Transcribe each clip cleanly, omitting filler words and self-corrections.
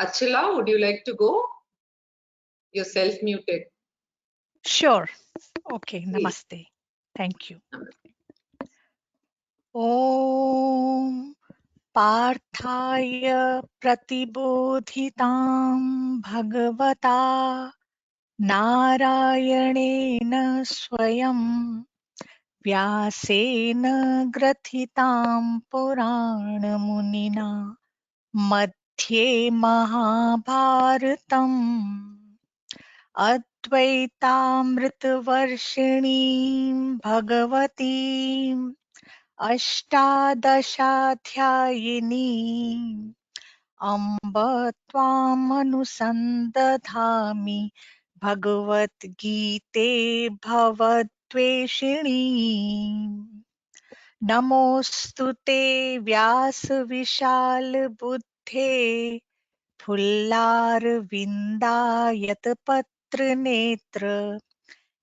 Achila, would you like to go? You're self-muted. Sure. Okay. Namaste. Thank you. Om Parthaya Pratibodhitam Bhagavata Narayanena Swayam Vyasena Grathitam Purana Madhye Mahabharatam Advaitamritavarshiniം Bhagavatim Ashtadashaധ്यायिनीं Amba Tvamanusandathami Bhagavad Gite Bhavatveshiणीं Namostu te Vyas Vishal Buddhe Phullar Vindayat Patra Netra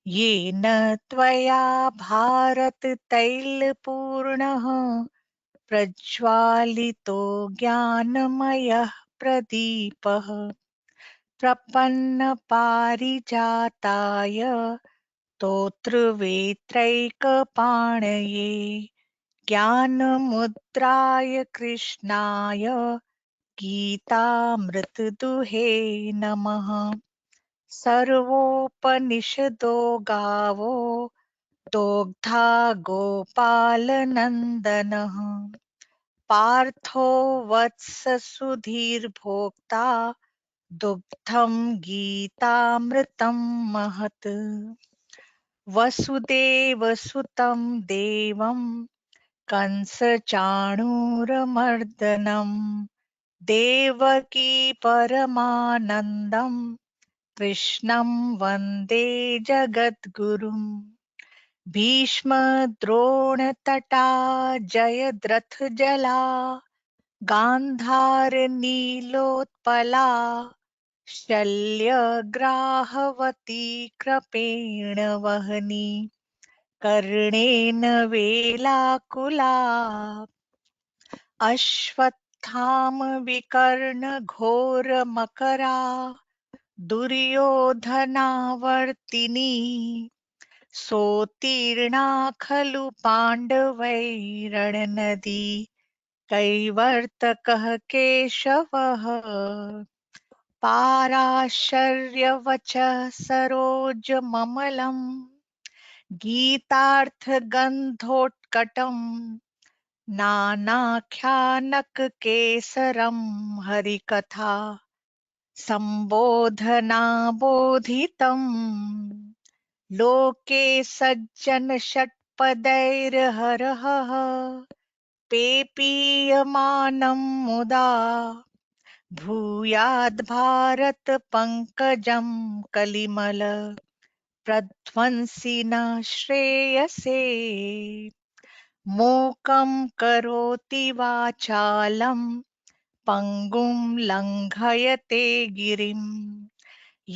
येन त्वया भारत तैलपूर्णः प्रज्वालितो ज्ञानमयः प्रदीपः प्रपन्नपारिजाताय स्तोत्रवेत्रैकपाणये ज्ञानमुद्राय कृष्णाय गीतामृतदुहे नमः सर्वोपनिषदो गावो दोग्धा गोपालनन्दनः पार्थो वत्स सुधीर्भोक्ता दुग्धं गीतामृतं महत् वसुदेवसुतं देवं कंसचाणूरमर्दनं देवकी परमानन्दं कृष्णं वन्दे जगद्गुरुम् भीष्मद्रोणतटा जयद्रथजला गान्धारनीलोत्पला शल्यग्राहवती कृपेण वहनी कर्णेन वेलाकुला अश्वत्थामविकर्णघोरमकरा दुर्योधनावर्तिनी सोत्तीर्णा खलु पाण्डवैरणनदी कैवर्तकः केशवः पाराशर्यवचः सरोजममलम् गीतार्थगन्धोत्कटम् नानाख्यानककेसरं हरिकथा सम्बोधनाबोधितम् लोके सज्जन षट्पदैर्हरः पेपीयमानं मुदा भूयाद् भारत पंकजं कलिमल प्रध्वंसिन श्रेयसे मूकं करोति वाचालं पंगुं लङ्घयते गिरिं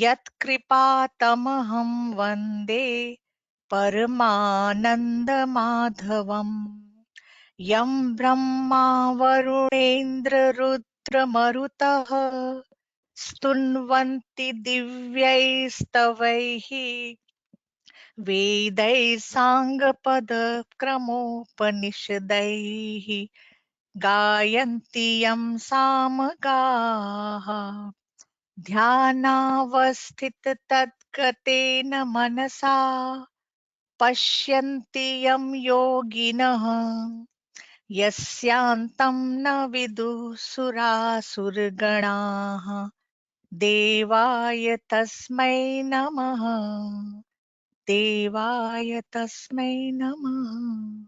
यत्कृपातमहं वन्दे परमानन्दमाधवम् यं ब्रह्मा वरुणेन्द्ररुद्रमरुतः स्तुन्वन्ति दिव्यैस्तवैः वेदैः साङ्गपदक्रमोपनिषदैः गायन्ति यं सामगाः ध्यानावस्थिततद्गतेन मनसा पश्यन्ति यं योगिनः यस्यान्तं न विदुः सुरासुरगणाः देवाय तस्मै नमः देवाय तस्मै नमः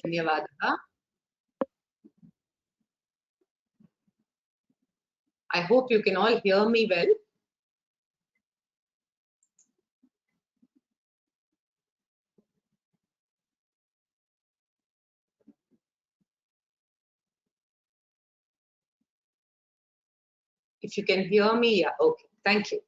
Dhanyavadaha. I hope you can all hear me well. If you can hear me, yeah, okay. Thank you.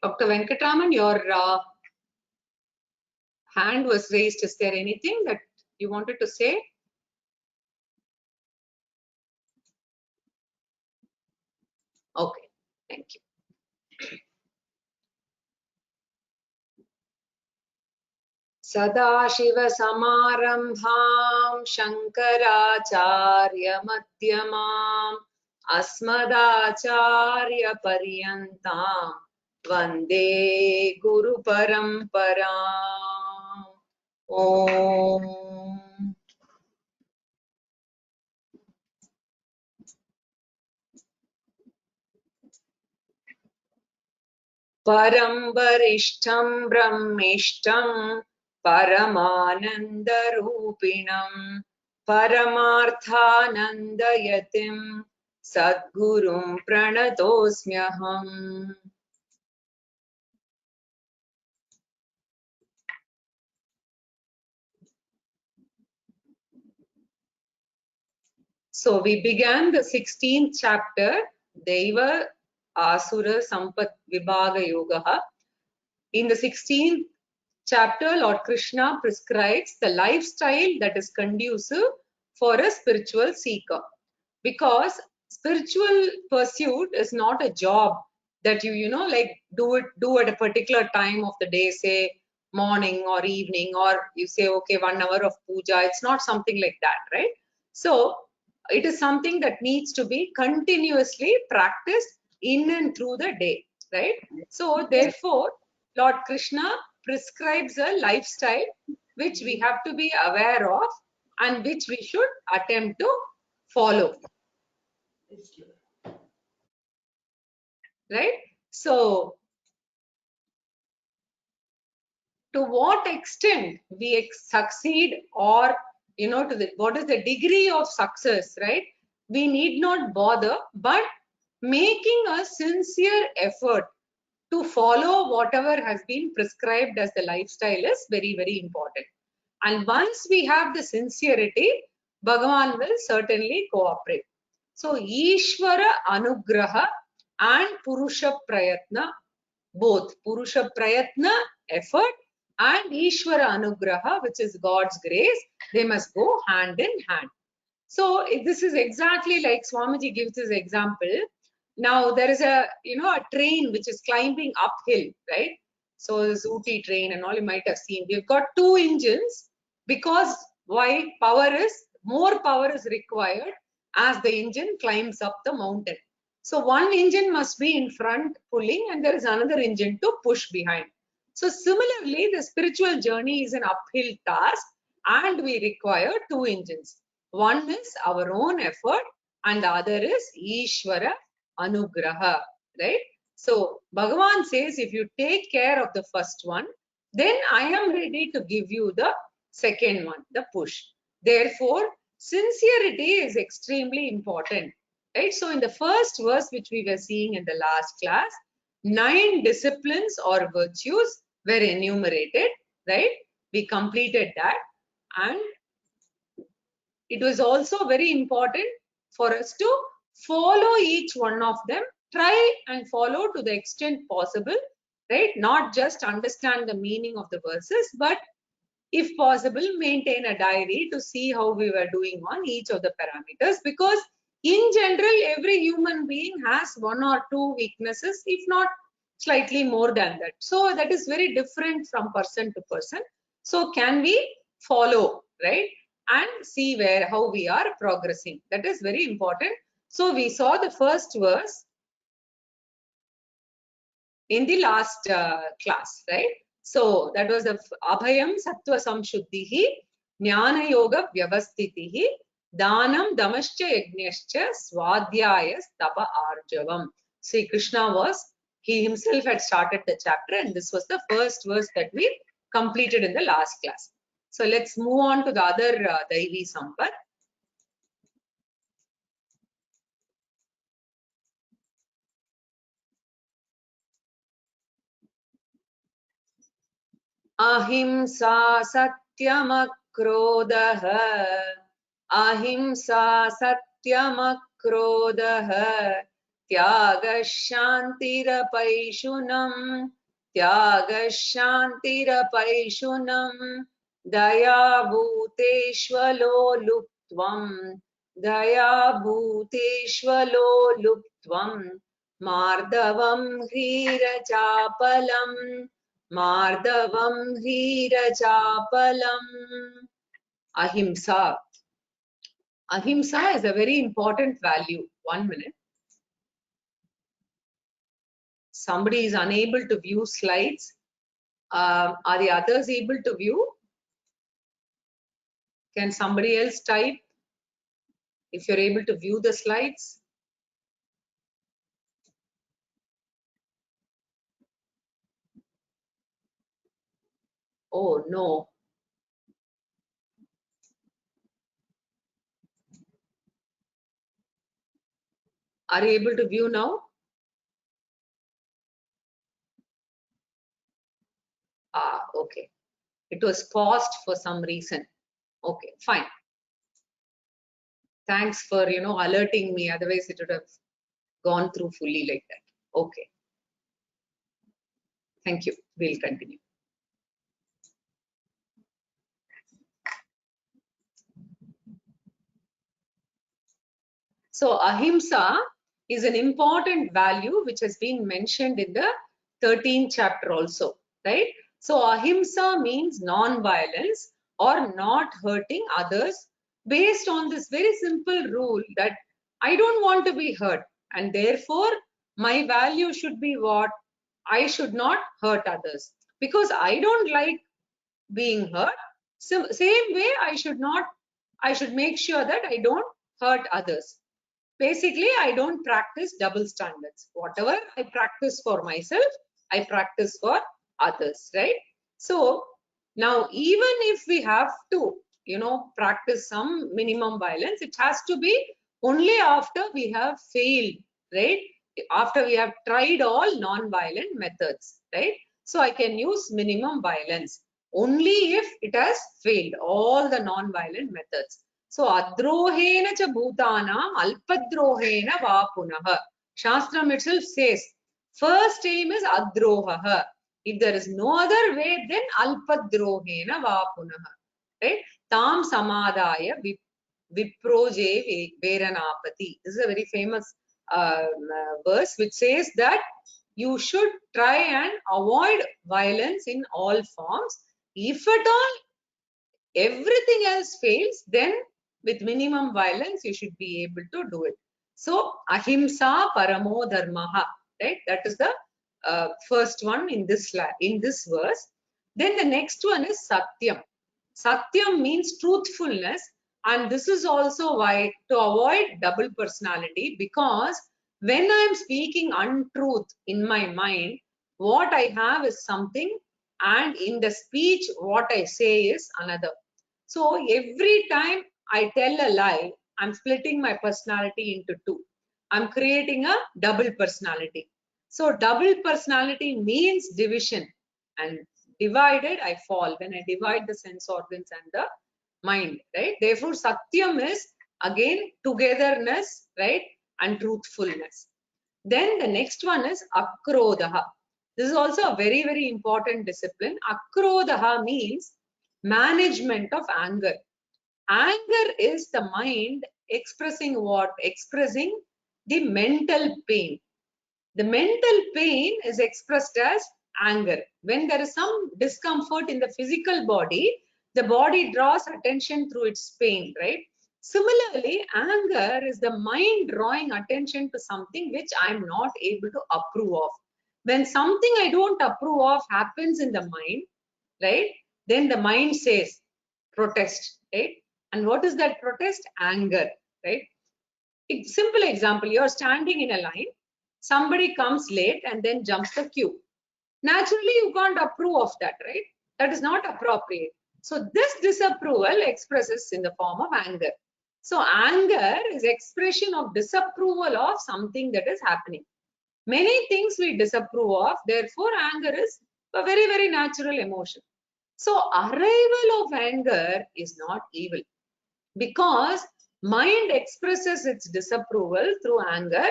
Dr. Venkatraman, your hand was raised. Is there anything that you wanted to say? Okay, thank you. सदाशिवसमारम्भां शङ्कराचार्यमध्यमाम् अस्मदाचार्यपर्यन्तां वन्दे गुरुपरम्पराम्। ॐ परं वरिष्ठं ब्रह्मिष्ठं परमानन्दरूपिणं परमार्थानन्दयतिं सद्गुरुं प्रणतोऽस्म्यहम्। So we began the 16th chapter, Deva Asura Sampat Vibhaga Yoga. In the 16th chapter, Lord Krishna prescribes the lifestyle that is conducive for a spiritual seeker. Because spiritual pursuit is not a job that you like do at a particular time of the day, say morning or evening, or you say, okay, 1 hour of puja. It's not something like that, right? So it is something that needs to be continuously practiced in and through the day, right? So therefore, Lord Krishna prescribes a lifestyle which we have to be aware of and which we should attempt to follow. Right? So, to what extent we succeed, or what is the degree of success, right? We need not bother, but making a sincere effort to follow whatever has been prescribed as the lifestyle is very, very important. And once we have the sincerity, Bhagavan will certainly cooperate. So, Ishvara Anugraha and Purusha Prayatna, both Purusha Prayatna, effort, and Ishvara Anugraha, which is God's grace, they must go hand in hand. So this is exactly like Swamiji gives this example. Now there is a train which is climbing uphill, right? So this Ooty train and all you might have seen. We've got 2 engines because why? More power is required as the engine climbs up the mountain. So one engine must be in front pulling and there is another engine to push behind. So similarly, the spiritual journey is an uphill task and we require 2 engines. One is our own effort and the other is Ishvara Anugraha, right? So Bhagavan says, if you take care of the first one, then I am ready to give you the second one, the push. Therefore, sincerity is extremely important, right? So in the first verse, which we were seeing in the last class, 9 disciplines or virtues were enumerated, right? We completed that, and it was also very important for us to follow each one of them, try and follow to the extent possible, right? Not just understand the meaning of the verses, but if possible, maintain a diary to see how we were doing on each of the parameters, because in general, every human being has 1 or 2 weaknesses, if not slightly more than that. So that is very different from person to person. So can we follow, right? And see how we are progressing. That is very important. So we saw the first verse in the last class, right? So that was the Abhayam Sattva Samshuddhihi, Jnana Yoga Vyavasthitihi, Danam Damascha Yajnascha Swadhyayas Tapa Arjavam. Sri Krishna he himself had started the chapter, and this was the first verse that we completed in the last class. So let's move on to the other Daivi Sampat. Ahimsa Satyamakrodha, Ahimsa Satyamakrodha, त्यागशान्तिरपैशुनम् त्यागशान्तिरपैशुनम् दयाभूतेष्वलोलुप्त्वम् दयाभूतेष्वलोलुप्त्वम् मार्दवम् ह्रीरचापलम् मार्दवम् ह्रीरचापलम्. Ahimsa. Ahimsa is a very important value. 1 minute. Somebody is unable to view slides. Are the others able to view? Can somebody else type if you're able to view the slides? Oh no. Are you able to view now? Ah, okay. It was paused for some reason. Okay, fine. Thanks for, alerting me. Otherwise, it would have gone through fully like that. Okay. Thank you. We'll continue. So ahimsa is an important value which has been mentioned in the 13th chapter also, right? So ahimsa means non-violence or not hurting others based on this very simple rule that I don't want to be hurt, and therefore my value should be what? I should not hurt others because I don't like being hurt. So same way I should make sure that I don't hurt others. Basically, I don't practice double standards. Whatever I practice for myself, I practice for others, right? So now, even if we have to, practice some minimum violence, it has to be only after we have failed, right? After we have tried all non-violent methods, right? So I can use minimum violence only if it has failed all the non-violent methods. So adrohena cha bhutanam alpadrohena va punah. Shastram itself says first aim is adroha. If there is no other way, then alpadrohena va punah. Right? Tam samadaya viproje veranapati. This is a very famous verse which says that you should try and avoid violence in all forms. If at all everything else fails, then with minimum violence you should be able to do it. So ahimsa paramo dharmaha, right? That is the first one in this verse. Then the next one is satyam. Satyam means truthfulness, and this is also why to avoid double personality, because when I am speaking untruth in my mind, what I have is something, and in the speech what I say is another. So every time I tell a lie, I'm splitting my personality into two. I'm creating a double personality. So double personality means division, and divided I fall when I divide the sense organs and the mind, right? Therefore satyam is again togetherness, right, and truthfulness. Then the next one is akrodaha. This is also a very, very important discipline. Akrodaha means management of anger. Anger is the mind expressing what? Expressing the mental pain. The mental pain is expressed as anger. When there is some discomfort in the physical body, the body draws attention through its pain, right? Similarly, anger is the mind drawing attention to something which I am not able to approve of. When something I don't approve of happens in the mind, right, then the mind says protest, right? And what is that protest? Anger, right? Simple example, you're standing in a line, somebody comes late and then jumps the queue. Naturally, you can't approve of that, right? That is not appropriate. So this disapproval expresses in the form of anger. So anger is expression of disapproval of something that is happening. Many things we disapprove of, therefore anger is a very, very natural emotion. So arrival of anger is not evil, because mind expresses its disapproval through anger,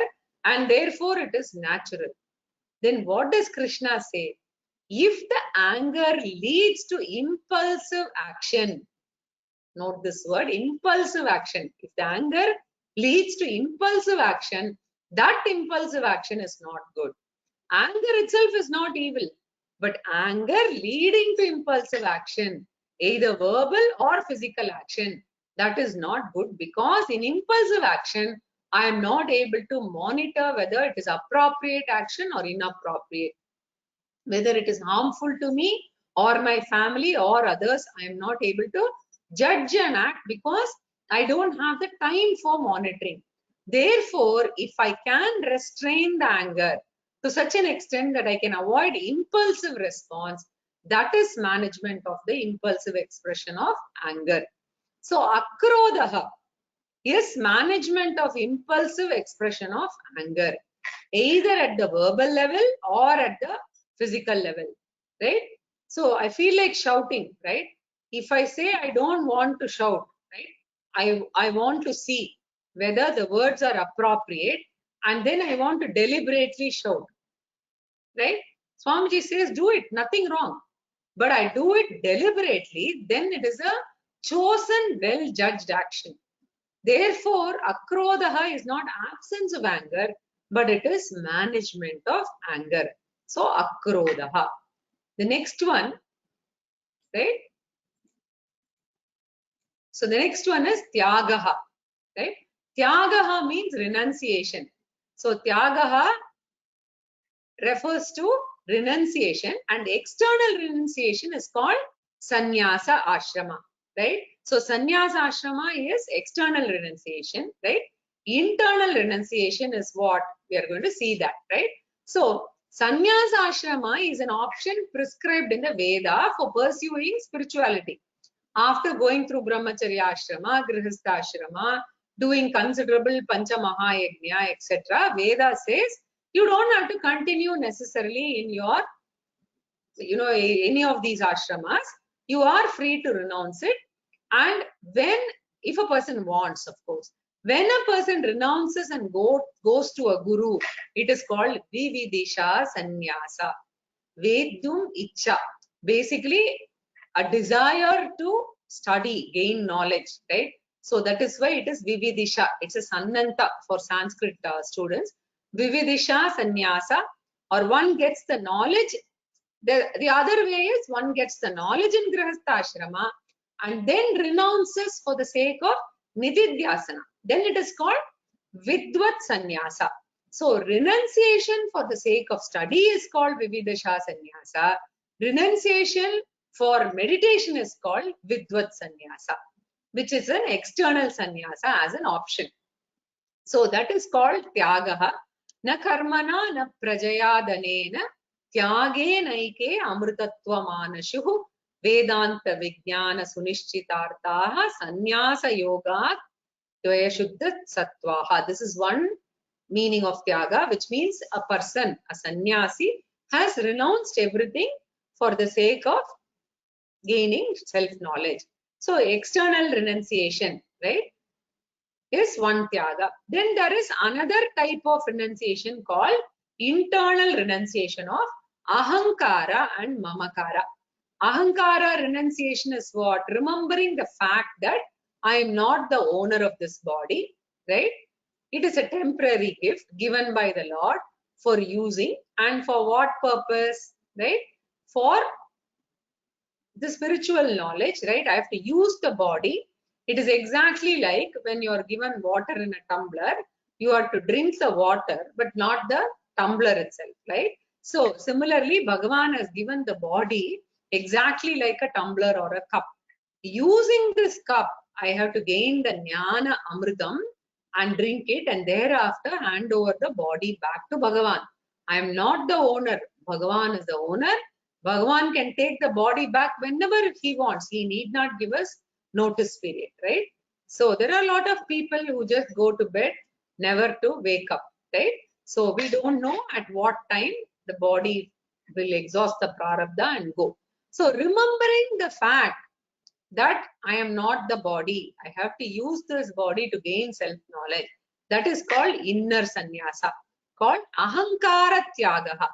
and therefore it is natural. Then what does Krishna say? If the anger leads to impulsive action, note this word, impulsive action. If the anger leads to impulsive action, that impulsive action is not good. Anger itself is not evil, but anger leading to impulsive action, either verbal or physical action, that is not good, because in impulsive action, I am not able to monitor whether it is appropriate action or inappropriate. Whether it is harmful to me or my family or others, I am not able to judge and act because I don't have the time for monitoring. Therefore, if I can restrain the anger to such an extent that I can avoid impulsive response, that is management of the impulsive expression of anger. So, akrodaha is management of impulsive expression of anger, either at the verbal level or at the physical level, right? So I feel like shouting, right? If I say I don't want to shout, right? I want to see whether the words are appropriate, and then I want to deliberately shout, right? Swamiji says, do it, nothing wrong. But I do it deliberately, then it is a chosen, well-judged action. Therefore, akrodaha is not absence of anger, but it is management of anger. So, akrodaha. The next one, right? So, the next one is tyagaha, right? Tyagaha means renunciation. So, tyagaha refers to renunciation, and external renunciation is called sannyasa ashrama, right? So sannyasa ashrama is external renunciation, right? Internal renunciation is what we are going to see that, right? So sannyasa ashrama is an option prescribed in the Veda for pursuing spirituality. After going through brahmacharya ashrama, grihastha ashrama, doing considerable pancha mahayajna, etc., Veda says you don't have to continue necessarily in your, any of these ashramas. You are free to renounce it. And when, if a person wants, of course, when a person renounces and goes to a guru, it is called vividisha sannyasa. Vedum icha. Basically, a desire to study, gain knowledge, right? So that is why it is vividisha. It's a sannanta for Sanskrit students. Vividisha sannyasa, or one gets the knowledge. The other way is one gets the knowledge in grihastha ashrama and then renounces for the sake of nididhyasana. Then it is called vidvat sannyasa. So renunciation for the sake of study is called vividisha sannyasa. Renunciation for meditation is called vidvat sannyasa, which is an external sannyasa as an option. So that is called tyagaha. Na karmana na prajayadanena tyage naike amrutatva manashuhu vedanta vijnana sunishchitartaha sannyasa yoga dvaya shuddha sattvaha. This is one meaning of tyaga, which means a person, a sannyasi, has renounced everything for the sake of gaining self-knowledge. So external renunciation, right, is one tyaga. Then there is another type of renunciation called internal renunciation of ahankara and mamakara. Ahankara renunciation is what? Remembering the fact that I am not the owner of this body, right? It is a temporary gift given by the Lord for using, and for what purpose, right? For the spiritual knowledge, right? I have to use the body. It is exactly like when you are given water in a tumbler, you are to drink the water, but not the tumbler itself, right? So similarly, Bhagavan has given the body exactly like a tumbler or a cup. Using this cup, I have to gain the jnana amritam and drink it, and thereafter hand over the body back to Bhagavan. I am not the owner. Bhagavan is the owner. Bhagavan can take the body back whenever he wants. He need not give us notice period, right? So there are a lot of people who just go to bed, never to wake up, right? So we don't know at what time the body will exhaust the prarabdha and go. So remembering the fact that I am not the body, I have to use this body to gain self-knowledge. That is called inner sannyasa. called ahankara tyagaha.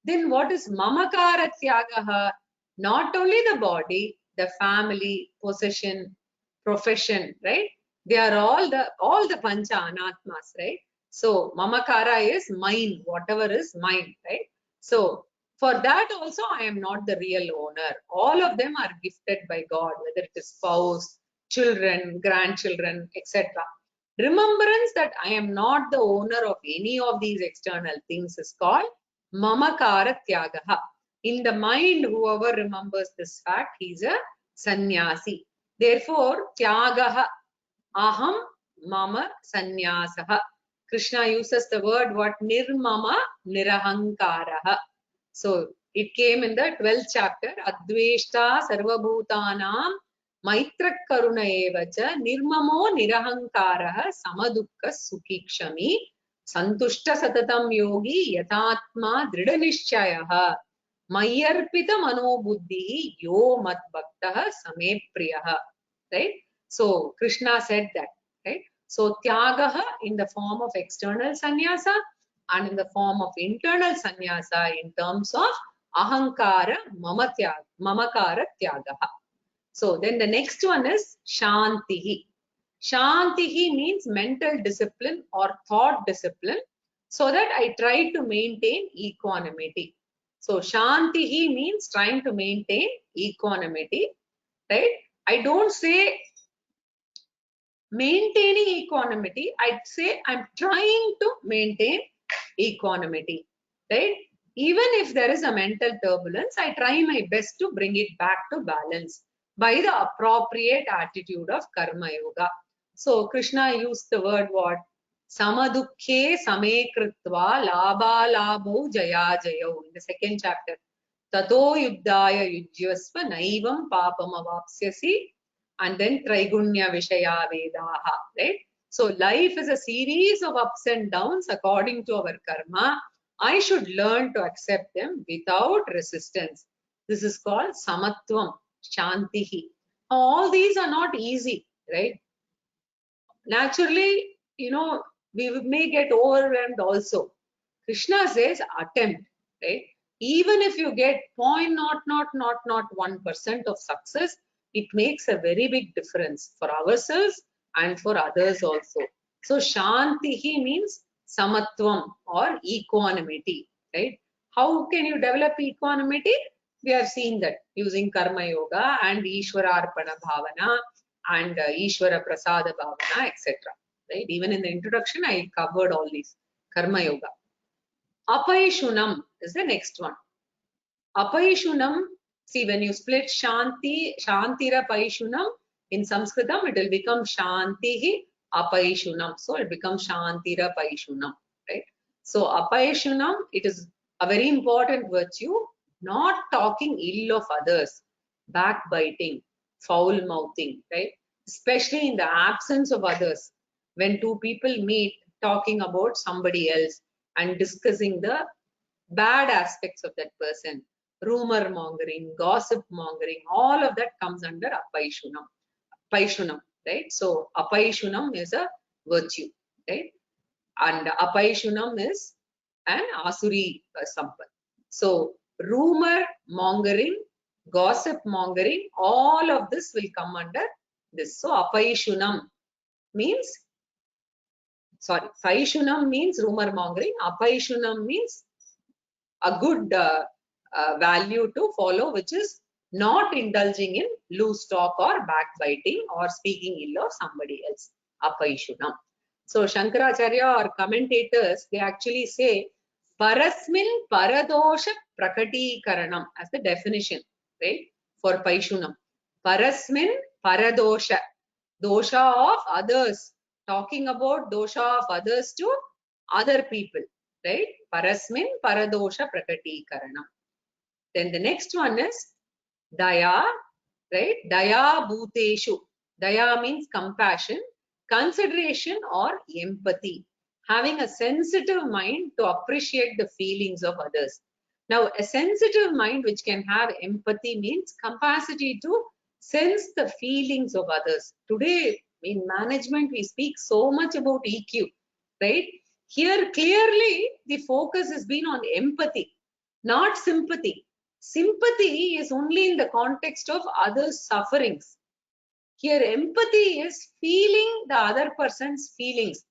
Then what is mamakara tyagaha? Not only the body, the family, possession, profession, right? They are all the pancha anatmas, right? So mamakara is mine, whatever is mine, right? So for that also I am not the real owner. All of them are gifted by God, whether it is spouse, children, grandchildren, etc. Remembrance that I am not the owner of any of these external things is called mamakara tyagaha. In the mind, whoever remembers this fact, he is a sannyasi. Therefore, tyagaha aham mama sannyasaha. Krishna uses the word what? Nirmama nirahankaraha. So it came in the 12th chapter. Adveshta sarvabhutanam maitra karuna evacha nirmamo nirahankaraha samadukka sukikshami santushta satatam yogi yatatma dridhanishchayaha mayarpita manobuddhi yo mat bhaktah same priyaha. Right? So Krishna said that. Right? So tyagaha in the form of external sannyasa and in the form of internal sannyasa in terms of ahankara mamakara tyagaha. So then the next one is shantihi. Shantihi means mental discipline or thought discipline, so that I try to maintain equanimity. So shantihi means trying to maintain equanimity, right? I don't say maintaining equanimity, I'd say I'm trying to maintain equanimity, right? Even if there is a mental turbulence, I try my best to bring it back to balance by the appropriate attitude of karma yoga. So Krishna used the word what? Samadukhe same kritva labha labho jaya jayo in the second chapter. Tato yuddhaya yujyasva naivam papam avapsyasi, and then Traigunya Vishaya Vedaha, right? So life is a series of ups and downs according to our karma. I should learn to accept them without resistance. This is called Samatvam, Shantihi. All these are not easy, right? Naturally, we may get overwhelmed also. Krishna says attempt, right? Even if you get 0.0001% of success, it makes a very big difference for ourselves and for others also. So shantihi means samatvam or equanimity, right? How can you develop equanimity? We have seen that using karma yoga and Ishwararpana bhavana and Ishwara prasada bhavana, etc. Right? Even in the introduction, I covered all these karma yoga. Apaishunam is the next one. Apaishunam, see when you split Shanti, Shantira Paishunam, in Sanskritam it will become Shantihi Apaishunam. So it becomes Shantira Paishunam, right? So Apaishunam, it is a very important virtue, not talking ill of others, backbiting, foul mouthing, right? Especially in the absence of others. When two people meet talking about somebody else and discussing the bad aspects of that person, rumor mongering, gossip mongering, all of that comes under Paishunam, right? So Apaishunam is a virtue, right? And Apaishunam is an Asuri Sampat. So rumor mongering, gossip mongering, all of this will come under this. So Apaishunam means, sorry, Paishunam means rumor mongering, Apaishunam means a good value to follow, which is not indulging in loose talk or backbiting or speaking ill of somebody else. Apaishunam. So Shankaracharya or commentators, they actually say Parasmin Paradosha Prakatikaranam as the definition, right? For Paishunam. Parasmin Paradosha. Dosha of others. Talking about dosha of others to other people, right? Parasmin Paradosha Prakatikaranam. Then the next one is Daya, right? Daya Bhuteshu. Daya means compassion, consideration or empathy. Having a sensitive mind to appreciate the feelings of others. Now, a sensitive mind which can have empathy means capacity to sense the feelings of others. Today, in management, we speak so much about EQ, right? Here clearly the focus has been on empathy, not sympathy. Sympathy is only in the context of others' sufferings. Here empathy is feeling the other person's feelings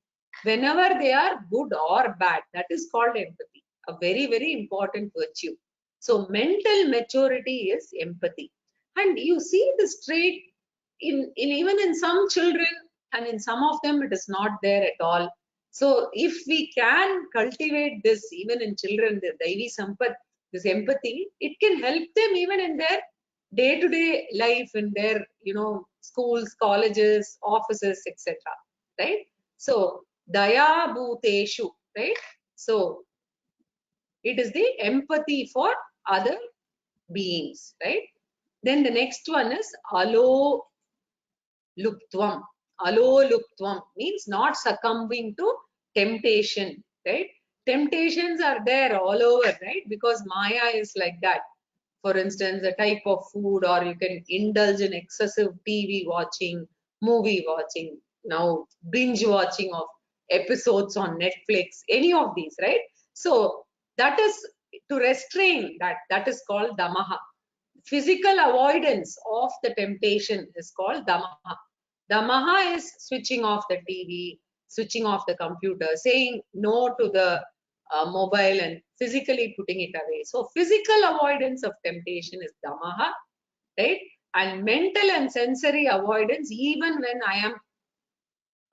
whenever they are good or bad. That is called empathy, a very, very important virtue. So mental maturity is empathy. And you see this trait in even in some children, and in some of them it is not there at all. So if we can cultivate this even in children, the Daivi Sampat, this empathy, it can help them even in their day-to-day life, in their schools, colleges, offices, etc. Right? So daya bhuteshu, right? So it is the empathy for other beings, right? Then the next one is alo luptvam. Alo luptvam means not succumbing to temptation, right? Temptations are there all over, right? Because Maya is like that. For instance, a type of food, or you can indulge in excessive TV watching, movie watching, now binge watching of episodes on Netflix, any of these, right? So that is to restrain that. That is called damaha. Physical avoidance of the temptation is called damaha. Damaha is switching off the TV, switching off the computer, saying no to the mobile and physically putting it away. So physical avoidance of temptation is damaha, right? And mental and sensory avoidance, even when I am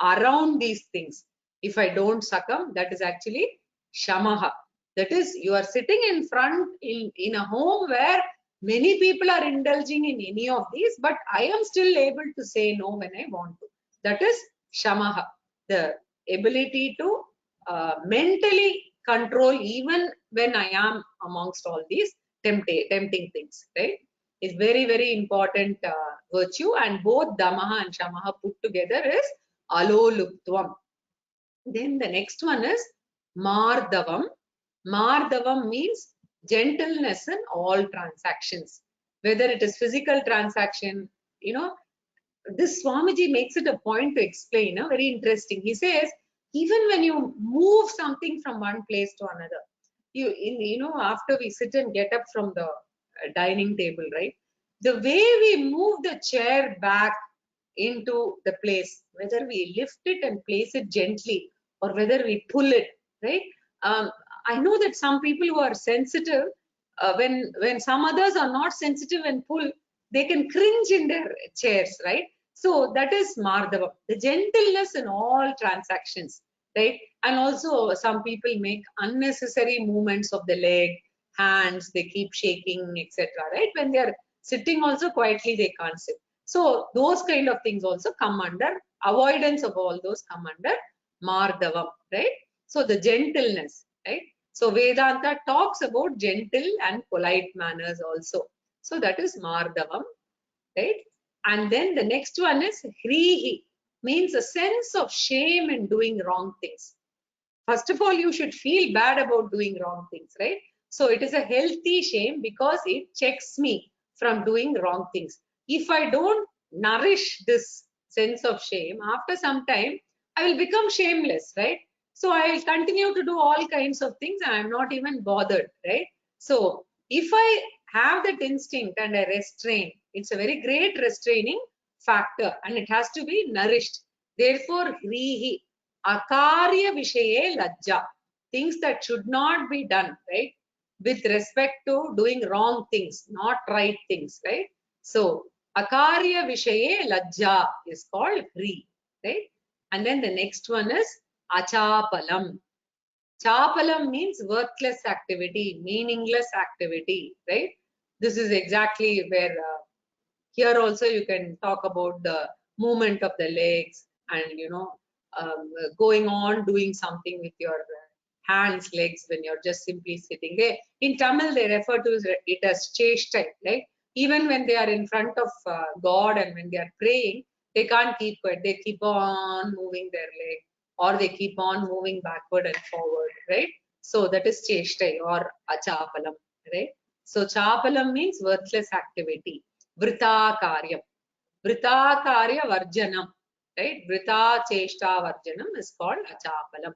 around these things, if I don't succumb, that is actually shamaha. That is, you are sitting in front in a home where many people are indulging in any of these, but I am still able to say no when I want to. That is shamaha, the ability to mentally control even when I am amongst all these tempting things, right? Is very, very important virtue, and both damaha and shamaha put together is aloluptvam. Then the next one is mardavam. Mardavam means gentleness in all transactions, whether it is physical transaction. This Swamiji makes it a point to explain, very interesting. He says, even when you move something from one place to another, after we sit and get up from the dining table, right? The way we move the chair back into the place, whether we lift it and place it gently or whether we pull it, right? I know that some people who are sensitive, when some others are not sensitive and pull, they can cringe in their chairs, right? So that is Mardava, the gentleness in all transactions, right? And also some people make unnecessary movements of the leg, hands, they keep shaking, etc. Right? When they are sitting also quietly, they can't sit. So those kind of things also come under, avoidance of all those come under Mardavam, right? So the gentleness, right? So Vedanta talks about gentle and polite manners also. So that is Mardavam, right? And then the next one is Hrihi, means a sense of shame in doing wrong things. First of all, you should feel bad about doing wrong things, right? So it is a healthy shame because it checks me from doing wrong things. If I don't nourish this sense of shame, after some time, I will become shameless, right? So I will continue to do all kinds of things and I'm not even bothered, right? So if I have that instinct and I restrain, it's a very great restraining factor and it has to be nourished. Therefore, Hrihi, akarya vishaye lajja, things that should not be done, right? With respect to doing wrong things, not right things, right? So akarya vishaye lajja is called hri, right? And then the next one is achapalam. Chapalam means worthless activity, meaningless activity, right? This is exactly where here also you can talk about the movement of the legs and going on doing something with your hands, legs when you're just simply sitting there. In Tamil, they refer to it as cheshtai, right? Even when they are in front of God and when they are praying, they can't keep quiet. They keep on moving their leg or they keep on moving backward and forward, right? So that is cheshtai or achapalam, right? So chapalam means worthless activity. Vrita karyam. Vrita karya varjanam, right? Vrita cheshta varjanam is called achapalam.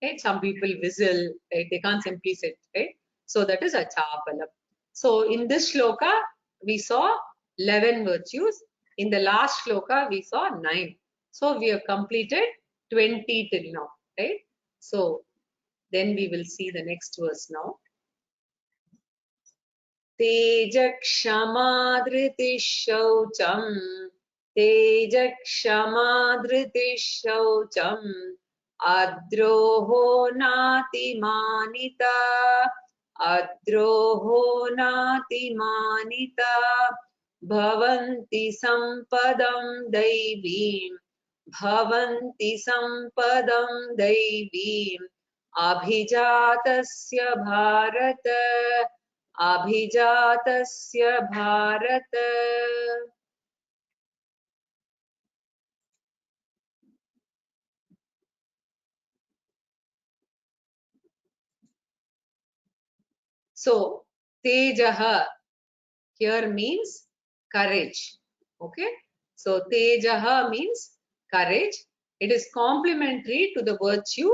right? Some people whistle, right? They can't simply sit, right? So that is achapalam. So in this shloka, we saw 11 virtues. In the last shloka, we saw 9. So we have completed 20 till now, right? So then we will see the next verse now. तेजक्षमाधृतिः शौचम् अद्रोहो नातिमानिता भवन्ति सम्पदं दैवीम् अभिजातस्य Bharat. So tejaha here means courage. Okay, so tejaha means courage. It is complementary to the virtue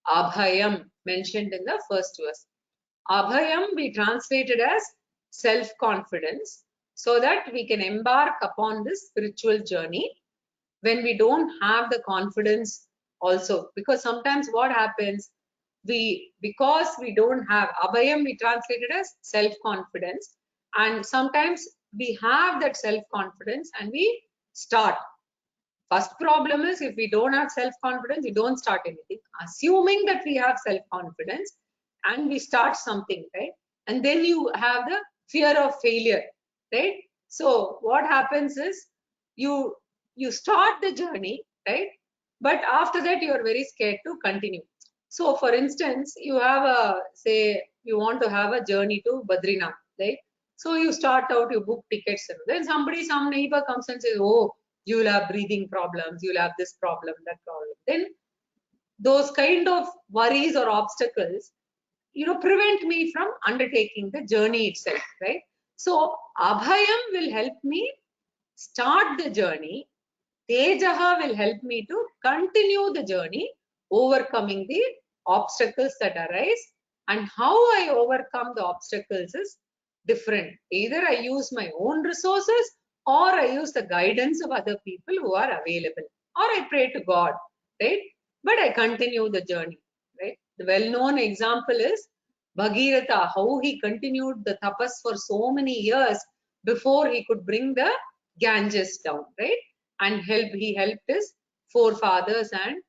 abhayam mentioned in the first verse. Abhayam we translated as self-confidence, so that we can embark upon this spiritual journey when we don't have the confidence also. Because sometimes what happens, because we don't have abhayam, we translated as self-confidence, and sometimes we have that self-confidence and we start. First problem is, if we don't have self-confidence, we don't start anything. Assuming that we have self-confidence and we start something, right? And then you have the fear of failure, right? So what happens is, you start the journey, right? But after that, you are very scared to continue. So for instance, you have say you want to have a journey to Badrinath, right? So you start out, you book tickets, and then some neighbor comes and says, oh, you will have breathing problems, you will have this problem, that problem. Then those kind of worries or obstacles, prevent me from undertaking the journey itself, right? So abhayam will help me start the journey. Tejaha will help me to continue the journey, overcoming the obstacles that arise. And how I overcome the obstacles is different. Either I use my own resources, or I use the guidance of other people who are available, or I pray to God, right? But I continue the journey, right? The well-known example is Bhagirath, how he continued the tapas for so many years before he could bring the Ganges down, right? And he helped his forefathers, and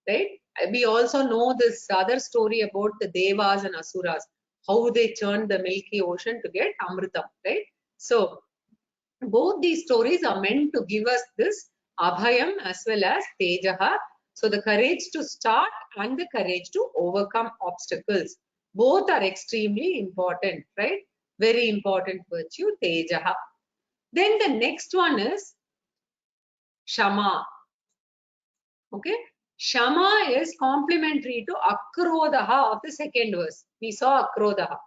right. We also know this other story about the Devas and Asuras, how they churned the Milky Ocean to get Amritam, right? So both these stories are meant to give us this abhayam as well as tejaha. So the courage to start and the courage to overcome obstacles, both are extremely important, right? Very important virtue, tejaha. Then the next one is Shama. Okay, Shama is complementary to Akrodaha of the second verse. We saw Akrodaha.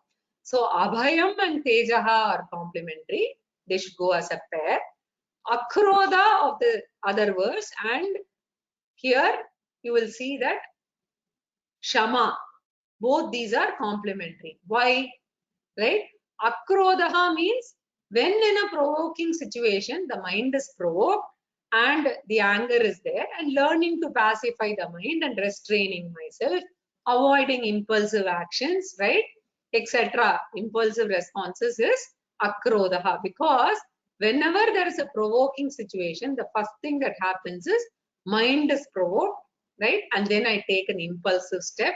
So Abhayam and Tejaha are complementary. They should go as a pair. Akrodha of the other verse, and here you will see that Shama. Both these are complementary. Why? Right? Akrodaha means when in a provoking situation, the mind is provoked and the anger is there, and learning to pacify the mind and restraining myself, avoiding impulsive actions, right? Etc. Impulsive responses is akrodaha, because whenever there is a provoking situation, the first thing that happens is mind is provoked, right? And then I take an impulsive step.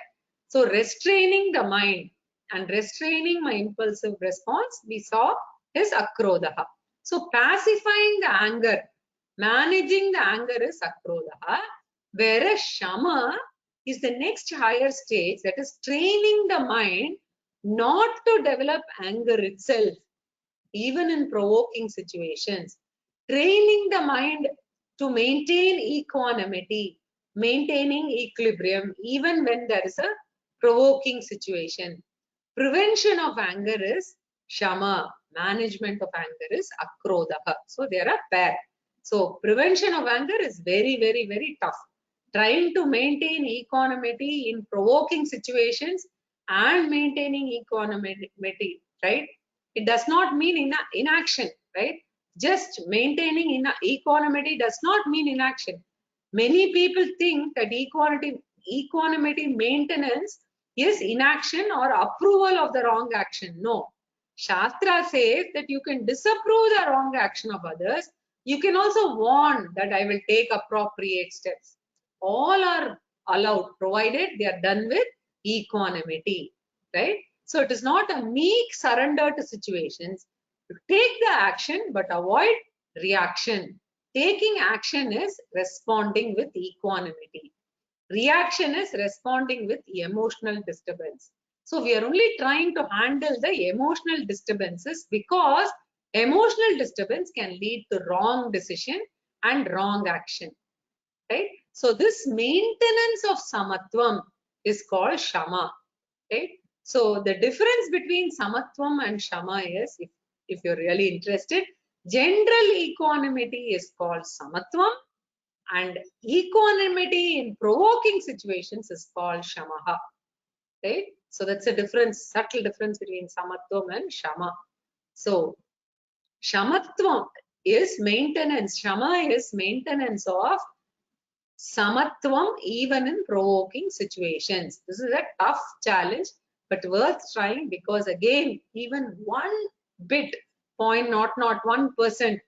So restraining the mind and restraining my impulsive response, we saw, is akrodaha. So pacifying the anger, managing the anger is akrodaha, whereas shama is the next higher stage, that is training the mind not to develop anger itself, even in provoking situations. Training the mind to maintain equanimity, maintaining equilibrium, even when there is a provoking situation. Prevention of anger is shama. Management of anger is akrodaha. So they are a pair. So prevention of anger is very, very, very tough. trying to maintain equanimity in provoking situations and maintaining equanimity, right? It does not mean inaction, right? Just maintaining equanimity does not mean inaction. Many people think that equanimity maintenance is inaction or approval of the wrong action. No. Shastra says that you can disapprove the wrong action of others. You can also warn that I will take appropriate steps. All are allowed, provided they are done with equanimity, right? So it is not a meek surrender to situations. Take the action, but avoid reaction. Taking action is responding with equanimity. Reaction is responding with emotional disturbance. So we are only trying to handle the emotional disturbances because emotional disturbance can lead to wrong decision and wrong action, right? So this maintenance of samatvam is called shama, right? So the difference between samatvam and shama is, if you're really interested, general equanimity is called samatvam, and equanimity in provoking situations is called shamaha, right? So that's a difference, subtle difference between samatvam and shama. So shamatvam is maintenance, shama is maintenance of samatvam even in provoking situations. This is a tough challenge, but worth trying, because again, even one bit, 0.01%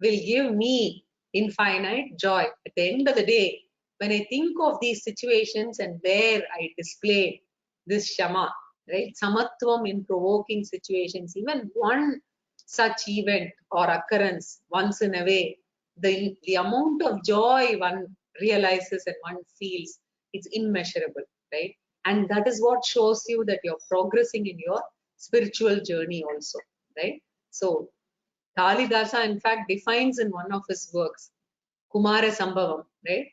will give me infinite joy. At the end of the day, when I think of these situations and where I display this shama, right, samatvam in provoking situations, even one such event or occurrence once in a way, the amount of joy one realizes and one feels, it's immeasurable, right? And that is what shows you that you're progressing in your spiritual journey also, right? So Kalidasa in fact defines in one of his works, Kumara Sambhavam, right?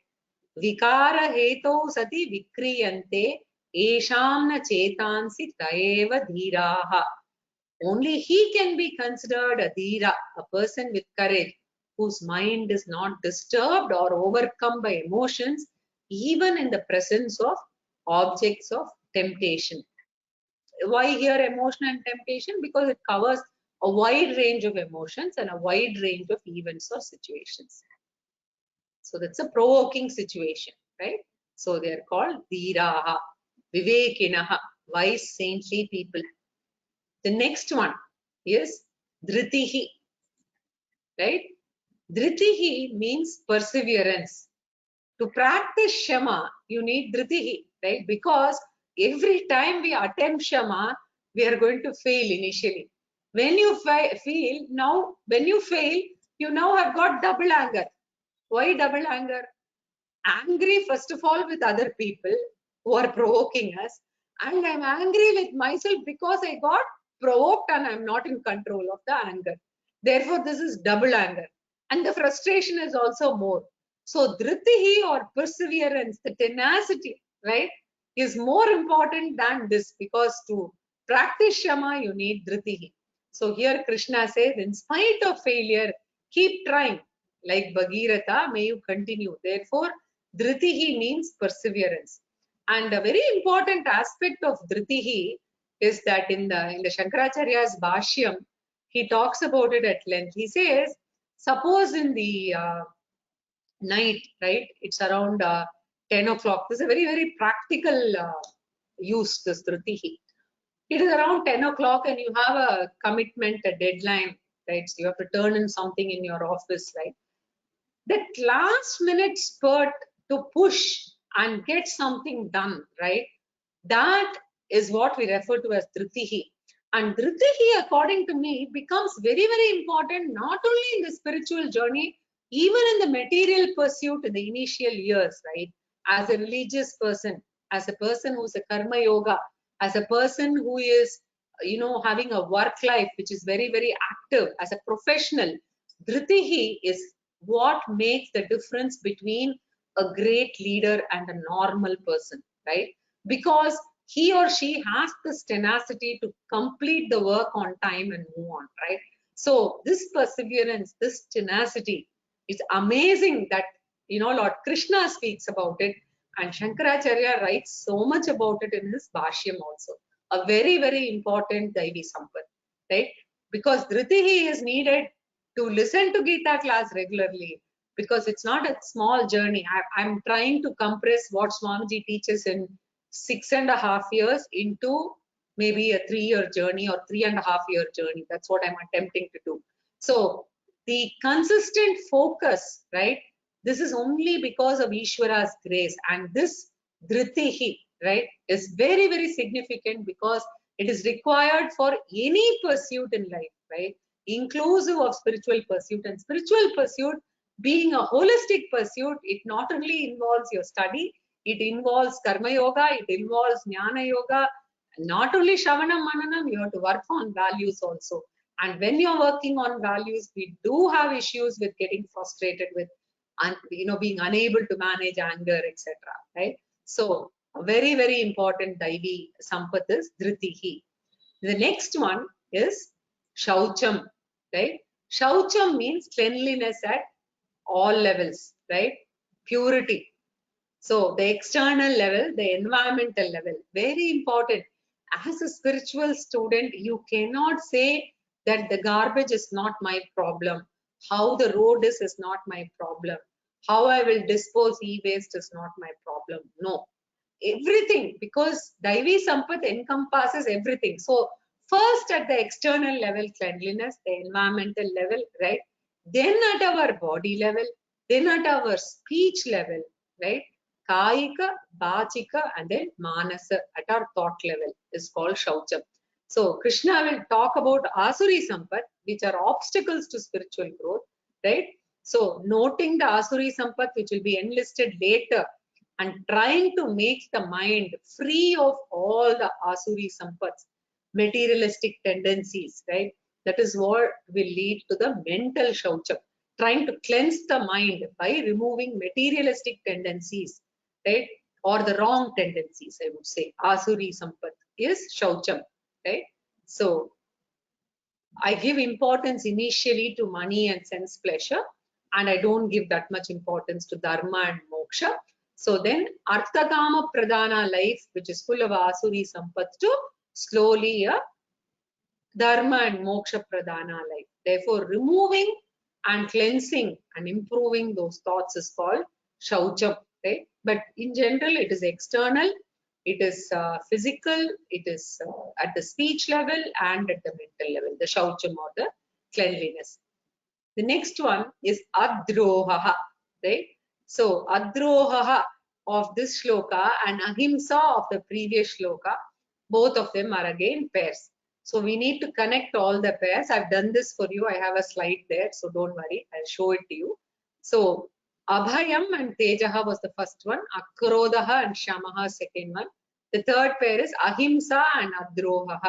Vikara heto sati vikriyante esham na chetansi taeva dhiraha. Only he can be considered a dhira, a person with courage, whose mind is not disturbed or overcome by emotions, even in the presence of objects of temptation. Why here emotion and temptation? Because it covers a wide range of emotions and a wide range of events or situations. So that's a provoking situation, right? So they are called dhiraha, vivekinaha, wise, saintly people. The next one is dhritihi, right? Dhritihi means perseverance. To practice shama, you need dhritihi, right? Because every time we attempt shama, we are going to fail initially. When you when you fail, you now have got double anger. Why double anger? Angry, first of all, with other people who are provoking us, and I'm angry with myself because I got provoked and I'm not in control of the anger. Therefore, this is double anger, and the frustration is also more. So, dhritihi or perseverance, the tenacity, right, is more important than this, because to practice shama, you need dhritihi. So, here Krishna says, in spite of failure, keep trying. Like Bhagirath, may you continue. Therefore, dhritihi means perseverance. And a very important aspect of dhritihi is that in the Shankaracharya's Bhashyam, he talks about it at length. He says, suppose in the night, right, it's around 10 o'clock. This is a very, very practical use, this dhritihi. It is around 10 o'clock and you have a commitment, a deadline, right? So you have to turn in something in your office, right? That last minute spurt to push and get something done, right? That is what we refer to as dhritihi. And dhritihi, according to me, becomes very, very important not only in the spiritual journey, even in the material pursuit in the initial years, right? As a religious person, as a person who's a karma yoga, as a person who is, having a work life which is very, very active, as a professional, dhritihi is what makes the difference between a great leader and a normal person, right? Because he or she has this tenacity to complete the work on time and move on, right? So this perseverance, this tenacity, is amazing that Lord Krishna speaks about it, and Shankaracharya writes so much about it in his Bhashyam also. A very, very important Daivi Sampat, right? Because Dhritihi is needed to listen to Gita class regularly, because it's not a small journey. I'm trying to compress what Swamiji teaches in 6.5 years into maybe a 3-year journey or 3.5-year journey. That's what I'm attempting to do. So the consistent focus, right? This is only because of Ishwara's grace, and this Dhritihi, right, is very, very significant because it is required for any pursuit in life, right? Inclusive of spiritual pursuit. And spiritual pursuit being a holistic pursuit, it not only involves your study, it involves karma yoga, it involves jnana yoga, not only shravanam mananam, you have to work on values also. And when you're working on values, we do have issues with getting frustrated with, being unable to manage anger, etc. Right? So a very, very important Daivi Sampat is Dhritihi. The next one is Shaucham, right? Shaucham means cleanliness at all levels, right? Purity. So the external level, the environmental level, very important. As a spiritual student, you cannot say that the garbage is not my problem. How the road is not my problem. How I will dispose e-waste is not my problem. No. Everything, because Daivi Sampat encompasses everything. So first at the external level, cleanliness, the environmental level, right? Then at our body level, then at our speech level, right? Kayika, Bachika, and then Manasa at our thought level is called Shaucham. So Krishna will talk about Asuri Sampat, which are obstacles to spiritual growth, right? So noting the Asuri Sampat, which will be enlisted later, and trying to make the mind free of all the Asuri Sampats, materialistic tendencies, right? That is what will lead to the mental Shaucham. Trying to cleanse the mind by removing materialistic tendencies, right? Or the wrong tendencies, I would say. Asuri Sampat is Shaucham, right? So I give importance initially to money and sense pleasure, and I don't give that much importance to dharma and moksha. So then Arthakama Pradhana life, which is full of Asuri Sampat, to slowly a dharma and moksha Pradhana life. Therefore, removing and cleansing and improving those thoughts is called Shaucham, right? But in general, it is external, it is physical, it is at the speech level and at the mental level, the Shaucham or the cleanliness. The next one is Adroha, right? So Adroha of this shloka and Ahimsa of the previous shloka, both of them are again pairs. So we need to connect all the pairs. I've done this for you. I have a slide there, so don't worry. I'll show it to you. So Abhayam and Tejaha was the first one. Akrodaha and Shamaha second one. The third pair is Ahimsa and Adroha.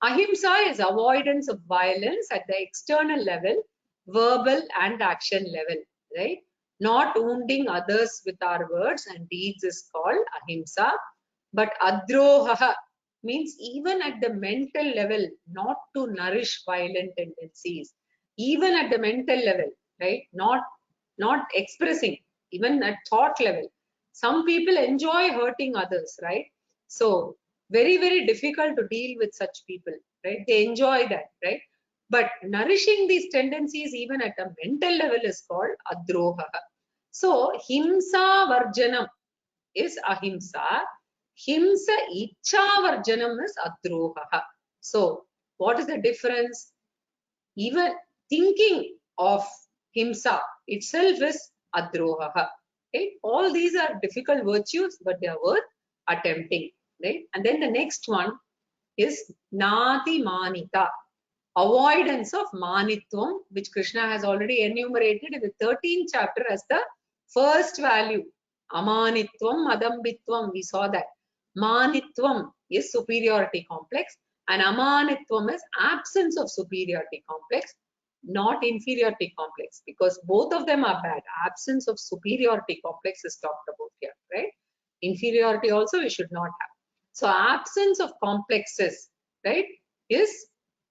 Ahimsa is avoidance of violence at the external level, verbal and action level, right? Not wounding others with our words and deeds is called Ahimsa. But Adroha means even at the mental level, not to nourish violent tendencies. Even at the mental level, right? Not expressing, even at thought level. Some people enjoy hurting others, right? So very, very difficult to deal with such people, right? They enjoy that, right? But nourishing these tendencies even at a mental level is called Adroha. So Himsa Varjanam is Ahimsa. Himsa Icha Varjanam is Adroha. So what is the difference? Even thinking of Himsa itself is Adroha. Right? All these are difficult virtues, but they are worth attempting. Right? And then the next one is Nati Manita, avoidance of Manitvam, which Krishna has already enumerated in the 13th chapter as the first value. Amanitvam, Adambitvam, we saw that. Manitvam is superiority complex, and Amanitvam is absence of superiority complex, not inferiority complex, because both of them are bad. Absence of superiority complex is talked about here, right? Inferiority also we should not have. So absence of complexes, right, is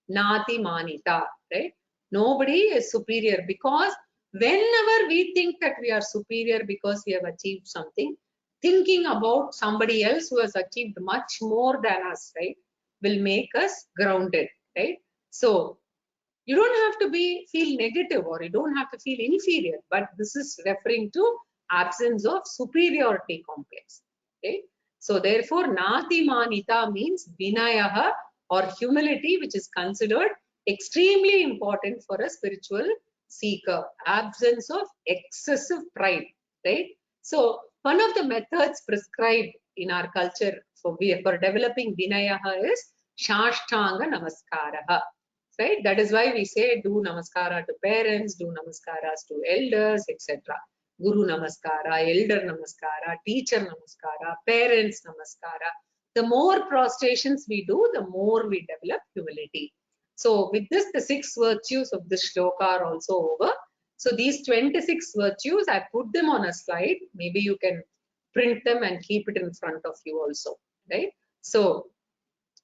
Nati Manita, right? Nobody is superior, because Whenever we think that we are superior because we have achieved something, thinking about somebody else who has achieved much more than us, right, will make us grounded, right? So you don't have to feel negative, or you don't have to feel inferior, but this is referring to absence of superiority complex. Okay, so therefore nati manita means vinayaha, or humility, which is considered extremely important for a spiritual seeker. Absence of excessive pride, right? So one of the methods prescribed in our culture for developing vinayaha is shashtanga namaskara, right? That is why we say do namaskara to parents, do namaskaras to elders, etc. Guru namaskara, elder namaskara, teacher namaskara, parents namaskara. The more prostrations we do, the more we develop humility. So with this, the 6 virtues of this shloka are also over. So these 26 virtues, I put them on a slide. Maybe you can print them and keep it in front of you also, right? So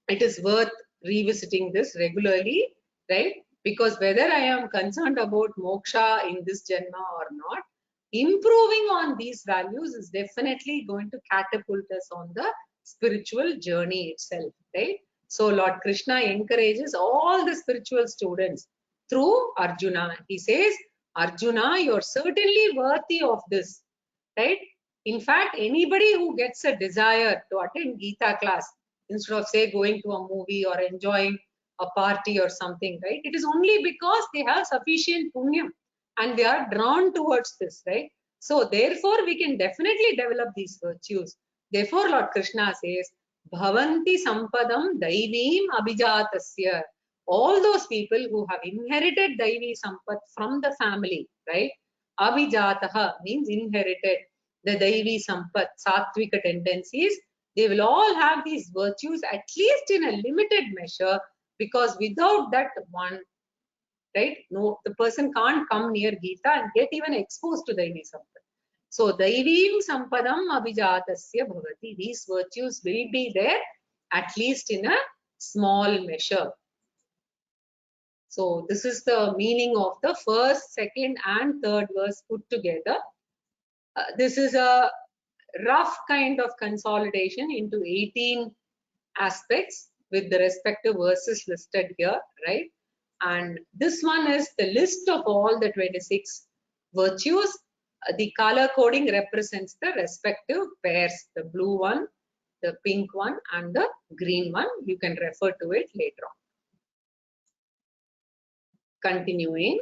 it is worth revisiting this regularly, right? Because whether I am concerned about moksha in this janma or not, improving on these values is definitely going to catapult us on the spiritual journey itself, right? So Lord Krishna encourages all the spiritual students through Arjuna. He says, Arjuna, you're certainly worthy of this, right? In fact, anybody who gets a desire to attend Gita class, instead of say going to a movie or enjoying a party or something, right? It is only because they have sufficient punyam and they are drawn towards this, right? So therefore, we can definitely develop these virtues. Therefore, Lord Krishna says, Bhavanti Sampadam Daivim Abhijatasya. All those people who have inherited Daivi Sampat from the family, right? Abhijataha means inherited the Daivi Sampat, Sattvika tendencies. They will all have these virtues, at least in a limited measure, because without that one, right, no, the person can't come near Gita and get even exposed to Daivi Sampada. So Daivim Sampadam Abhijatasya Bhavati. These virtues will be there at least in a small measure. So this is the meaning of the first, second and third verse put together. This is a rough kind of consolidation into 18 aspects with the respective verses listed here, right? And this one is the list of all the 26 virtues. The color coding represents the respective pairs, the blue one, the pink one, and the green one. You can refer to it later on. Continuing.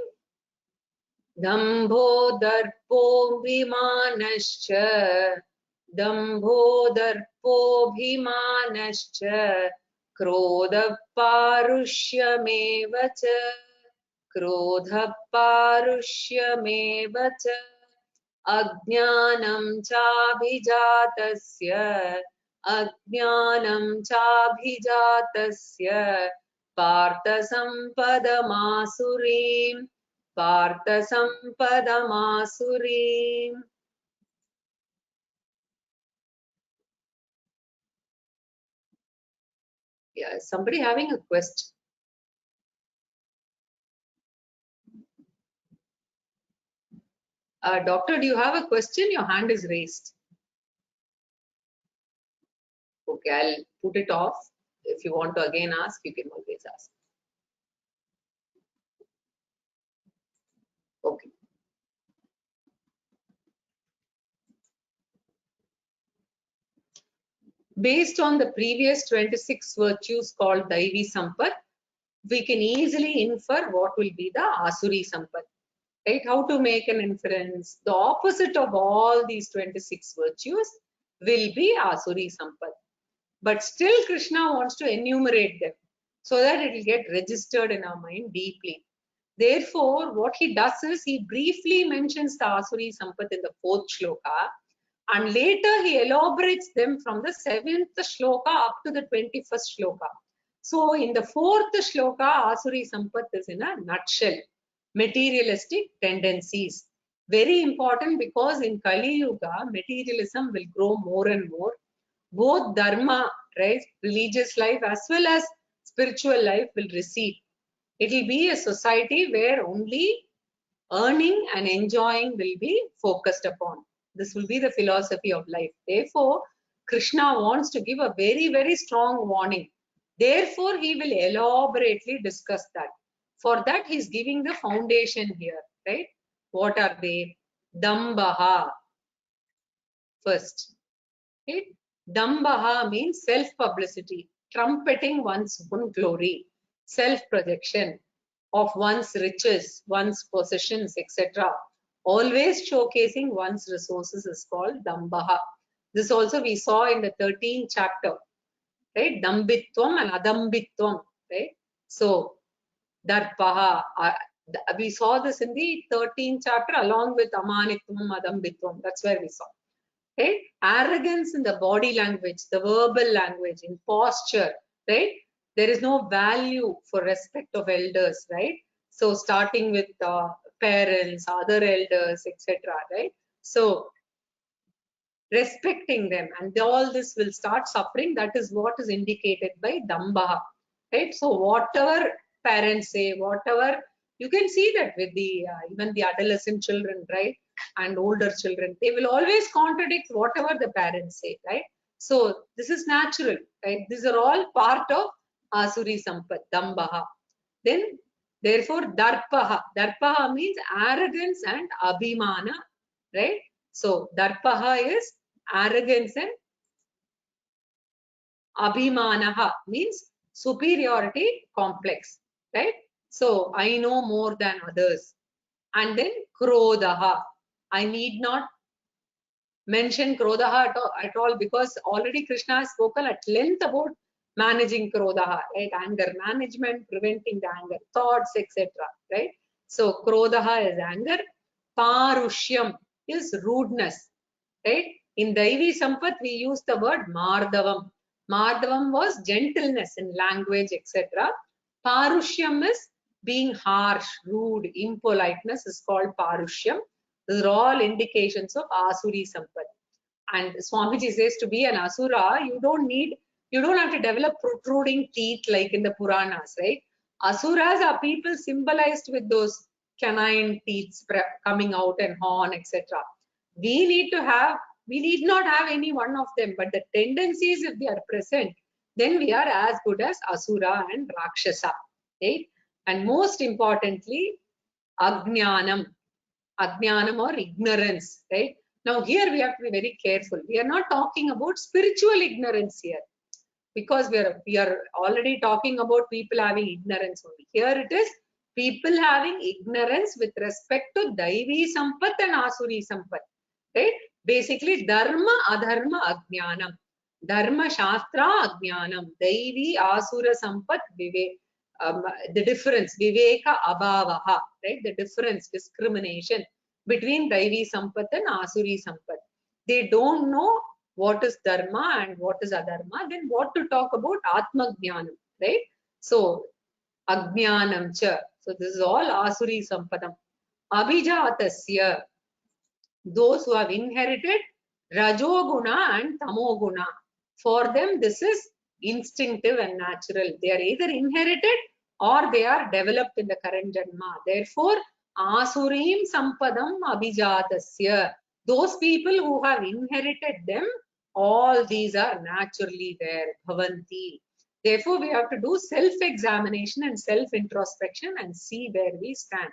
Dambho darpo vimanascha, Dambho darpo bhimanascha, Krodha parushyameva cha, Krodha parushyameva cha, Ajnanam chabhijatasya, Ajnanam chabhijatasya, Partha sampadamasurim, Partha sampadamasurim. Yeah, somebody having a question? Doctor, do you have a question? Your hand is raised. Okay, I'll put it off. If you want to again ask, you can always ask. Okay. Based on the previous 26 virtues called Daivi Sampat, we can easily infer what will be the Asuri Sampat. Right? How to make an inference? The opposite of all these 26 virtues will be Asuri Sampat. But still Krishna wants to enumerate them so that it will get registered in our mind deeply. Therefore, what he does is he briefly mentions the Asuri Sampat in the 4th shloka, and later he elaborates them from the 7th shloka up to the 21st shloka. So in the 4th shloka, Asuri Sampat is in a nutshell. Materialistic tendencies. Very important, because in Kali Yuga, materialism will grow more and more. Both dharma, right, religious life as well as spiritual life will recede. It will be a society where only earning and enjoying will be focused upon. This will be the philosophy of life. Therefore, Krishna wants to give a very, very strong warning. Therefore, he will elaborately discuss that. For that, he is giving the foundation here, right? What are they? Dambaha. First, right? Dambaha means self-publicity, trumpeting one's own glory, self-projection of one's riches, one's possessions, etc. Always showcasing one's resources is called Dambaha. This also we saw in the 13th chapter, right? Dambitvam and Adambitvam, right? So, Darpaha, we saw this in the 13th chapter along with Amanitvam, Adambitvam. That's where we saw. Right? Arrogance in the body language, the verbal language, in posture, right? There is no value for respect of elders, right? So starting with parents, other elders, etc., right? So respecting them, and all this will start suffering. That is what is indicated by Dambaha, right? So whatever parents say, whatever, you can see that with the even the adolescent children, right? And older children, they will always contradict whatever the parents say, right? So this is natural, right? These are all part of Asuri Sampat, Dambaha. Then, therefore, Darpaha. Darpaha means arrogance and Abhimana, right? So Darpaha is arrogance and Abhimanaha means superiority complex, right? So I know more than others. And then Krodhaha. I need not mention Krodhaha at all because already Krishna has spoken at length about managing Krodhaha, right? Anger management, preventing the anger thoughts, etc. Right? So Krodhaha is anger. Parushyam is rudeness, right? In Daivi Sampat, we use the word Mardhavam. Mardhavam was gentleness in language, etc. Parushyam is being harsh, rude, impoliteness is called Parushyam. These are all indications of Asuri Sampat. And Swamiji says to be an Asura, you don't have to develop protruding teeth like in the Puranas, right? Asuras are people symbolized with those canine teeth coming out and horn, etc. We need not have any one of them, but the tendencies, if they are present, then we are as good as Asura and Rakshasa, right? And most importantly, Ajnanam or ignorance, right? Now here we have to be very careful. We are not talking about spiritual ignorance here because we are already talking about people having ignorance only. Here it is people having ignorance with respect to Daivi Sampat and Asuri Sampat, right? Basically Dharma, Adharma, Ajnanam. Dharma, Shastra, Ajnanam. Daivi, Asura Sampat, Vivek. The difference, Viveka, Abhavaha, right? The difference, discrimination between Daivi Sampat and Asuri Sampat. They don't know what is Dharma and what is Adharma, then what to talk about Atma Jnanam, right? So, Ajnanam cha. So, this is all Asuri Sampadam. Abhijatasya, those who have inherited Rajoguna and Tamoguna. For them, this is instinctive and natural. They are either inherited or they are developed in the current Janma. Therefore, Asurim Sampadam Abhijatasya. Those people who have inherited them, all these are naturally there, Bhavanti. Therefore, we have to do self-examination and self-introspection and see where we stand.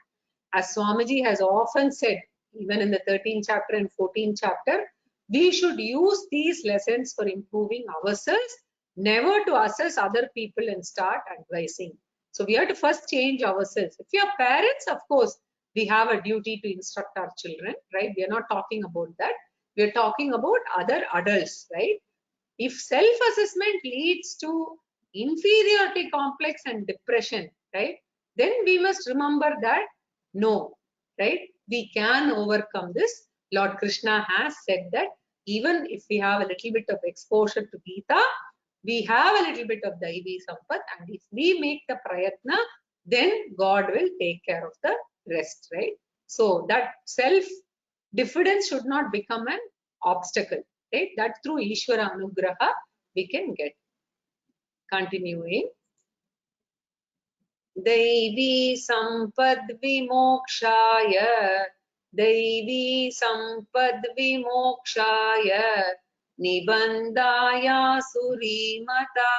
As Swamiji has often said, even in the 13th chapter and 14th chapter, we should use these lessons for improving ourselves, never to assess other people and start advising. So we have to first change ourselves. If we are parents, of course, we have a duty to instruct our children, right? We are not talking about that. We are talking about other adults, right? If self-assessment leads to inferiority complex and depression, right? Then we must remember that no, right? We can overcome this. Lord Krishna has said that even if we have a little bit of exposure to Gita, we have a little bit of Daivi Sampat, and if we make the prayatna, then God will take care of the rest, right? So that self-diffidence should not become an obstacle, right? That through Ishvara Anugraha we can get. Continuing. Daivi sampad vimokshaya, Daivi sampad vimokshaya, Nibandaya surimata,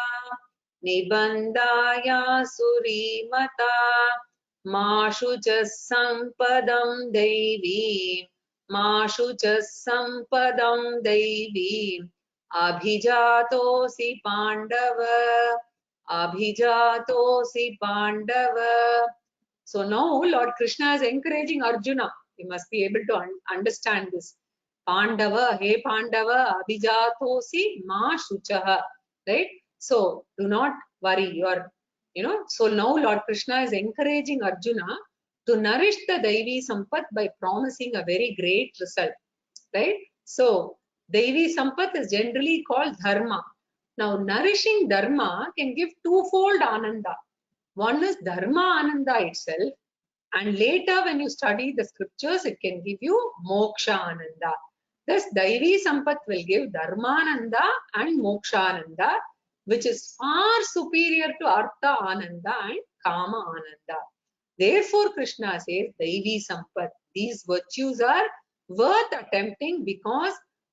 Nibandaya surimata, Mashuchas sampadam Daivi, Mashuchas sampadam Daivi, Abhijatosi Pandava, Abhijatosi Pandava. So now Lord Krishna is encouraging Arjuna. You must be able to understand this. Pandava, hey Pandava, Abhijatosi ma Shuchaha. Right? So do not worry. You are, so now Lord Krishna is encouraging Arjuna to nourish the Daivi Sampat by promising a very great result. Right? So Daivi Sampat is generally called Dharma. Now, nourishing dharma can give twofold ananda. One is dharma ananda itself, and later when you study the scriptures, it can give you moksha ananda. Thus, Daivi Sampat will give dharmananda and moksha ananda, which is far superior to artha ananda and kama ananda. Therefore, Krishna says Daivi Sampat. These virtues are worth attempting because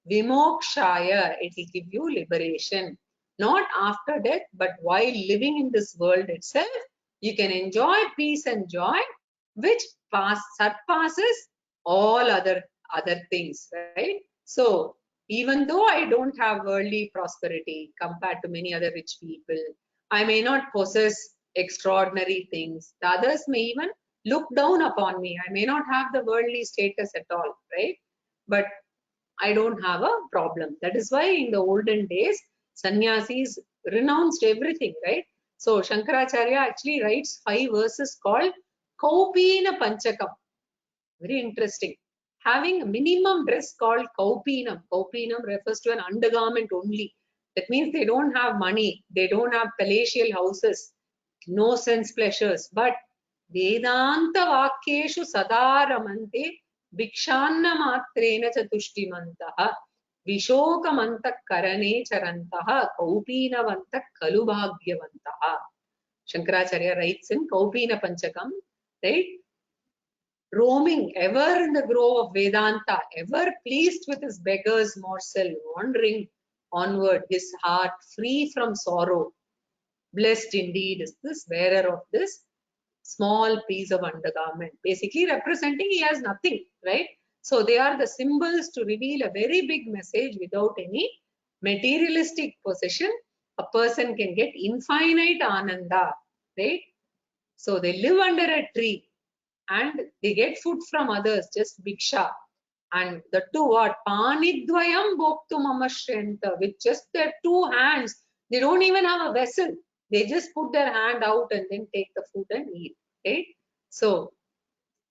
vimokshaya, it will give you liberation. Not after death, but while living in this world itself, you can enjoy peace and joy, which surpasses all other things, right? So, even though I don't have worldly prosperity compared to many other rich people, I may not possess extraordinary things. The others may even look down upon me. I may not have the worldly status at all, right? But I don't have a problem. That is why in the olden days, sannyasis renounced everything, right? So Shankaracharya actually writes 5 verses called Kaupina Panchakam. Very interesting. Having a minimum dress called Kaupinam. Kaupinam refers to an undergarment only. That means they don't have money. They don't have palatial houses. No sense pleasures. But Vedanta Vakyeshu Sadaramante Bhikshanna Matrena Chatushtimantaha Vishokamantak Karane Charantaha Kaupinavantak Kalubhagyavantaha. Shankaracharya writes in Kaupina Panchakam, right? Roaming ever in the grove of Vedanta, ever pleased with his beggar's morsel, wandering onward, his heart free from sorrow. Blessed indeed is this wearer of this small piece of undergarment, basically representing he has nothing, right? So they are the symbols to reveal a very big message without any materialistic possession. A person can get infinite ananda, right? So they live under a tree and they get food from others, just bhiksha. And the two what? Panidvayam bhoktum amashrenta. With just their 2 hands, they don't even have a vessel. They just put their hand out and then take the food and eat. Right? So,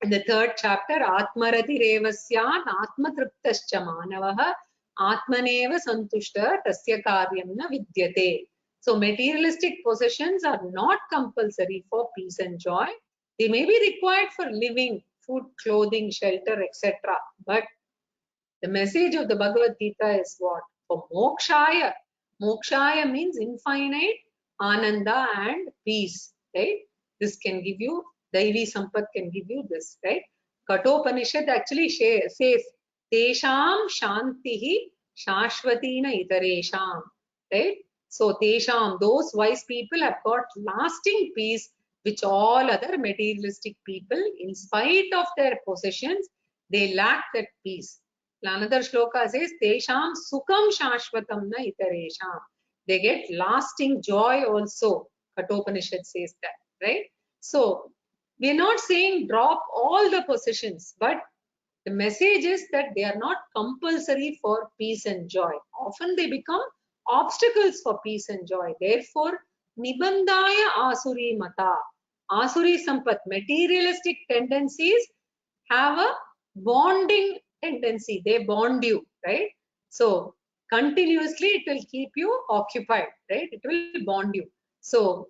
in the 3rd chapter, Atmarati Revasyan Atmatriptascha Manavaha Atmaneva Santushta Tasya Karyam Na Vidyate. So, materialistic possessions are not compulsory for peace and joy. They may be required for living, food, clothing, shelter, etc. But the message of the Bhagavad Gita is what? For mokshaya. Mokshaya means infinite ananda and peace, right? This can give you, Daivi Sampat can give you this, right? Katopanishad actually says, Tesham Shantihi Shashvatina Itaresham, right? So Tesham, those wise people have got lasting peace, which all other materialistic people, in spite of their possessions, they lack that peace. Another shloka says, Tesham Sukham Shashvatam Na Itaresham. They get lasting joy also. Katopanishad says that, right? So, we are not saying drop all the possessions, but the message is that they are not compulsory for peace and joy. Often they become obstacles for peace and joy. Therefore, Nibandaya Asuri Mata. Asuri Sampat, materialistic tendencies have a bonding tendency. They bond you, right? So, continuously it will keep you occupied, right? It will bond you. So,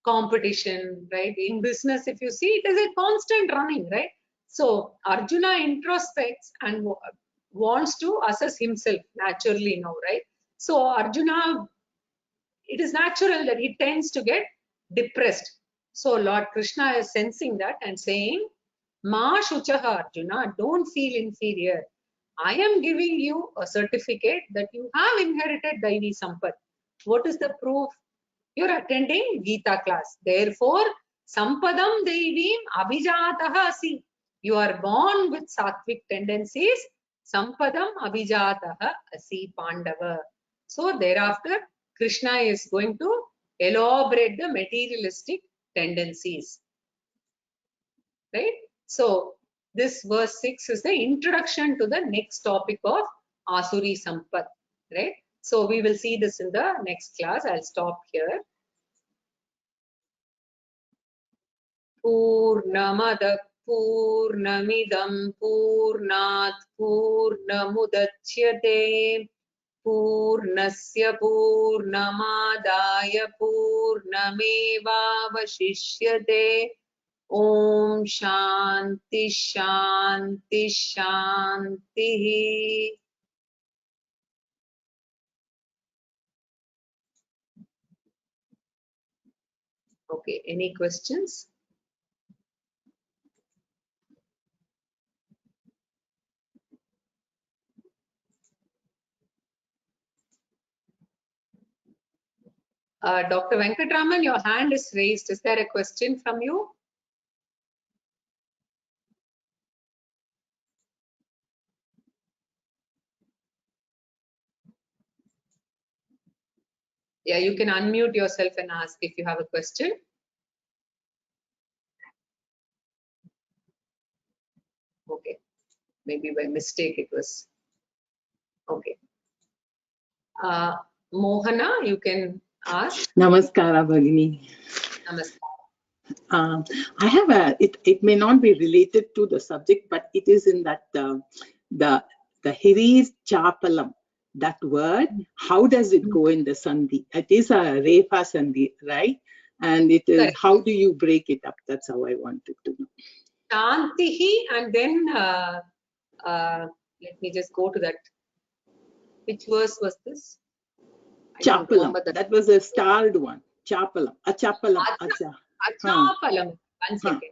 competition, right? In business, if you see, it is a constant running, right? So Arjuna introspects and wants to assess himself naturally now, right? So Arjuna, it is natural that he tends to get depressed. So Lord Krishna is sensing that and saying, Ma Shuchaha Arjuna, don't feel inferior. I am giving you a certificate that you have inherited Daivi Sampat. What is the proof? You're attending Gita class. Therefore, Sampadam Deivim Abhijataha Asi. You are born with sattvic tendencies. Sampadam Abhijataha Asi Pandava. So thereafter, Krishna is going to elaborate the materialistic tendencies. Right? So this verse 6 is the introduction to the next topic of Asuri Sampat. Right? So we will see this in the next class. I'll stop here. Purnamada Purnamidam Purnat Purnamudachyate Purnasya Purnamadaya Purnamevavashishyate. Om Shanti Shanti Shanti. Okay, any questions? Dr. Venkatraman, your hand is raised. Is there a question from you? Yeah, you can unmute yourself and ask if you have a question. Okay, maybe by mistake it was. Okay. Mohana, you can ask. Namaskara, Bhagini. Namaskar. I have it may not be related to the subject, but it is in that the Hirir Chapalam, that word, how does it go in the Sandhi? It is a Refa Sandhi, right? And it is, Correct. how do you break it up? That's how I wanted to know. Shantihi, and then let me just go to that. Which verse was this? Chapalam, that was a starred one. Chapalam, Achapalam, Achapalam. One second.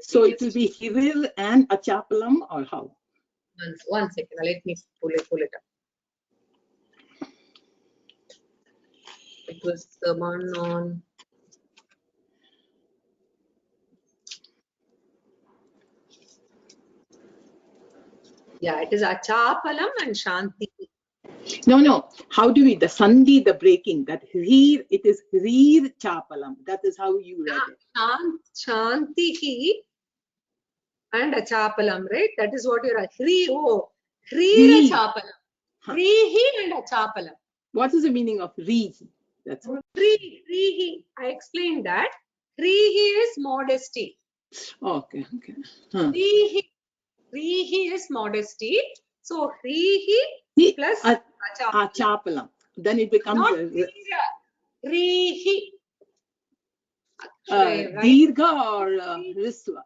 So it will be Hirir and Achapalam, or how? One second. Let me pull it up. It was the one on. Yeah, it is Achapalam and Shanti. No. How do we, the Sandhi, the breaking, that Hirir, it is Hirir Chapalam. That is how you read it. Shantihi and Achapalam, right? That is what you're Hri Achapalam. Hrihi and Achapalam. What is the meaning of Rihi? That's Hrihi. I explained that. Hrihi is modesty. Okay. Hrihi is modesty. So Hrihi plus Achapalam. Then it becomes not Hrihi. Dirgha or Risva?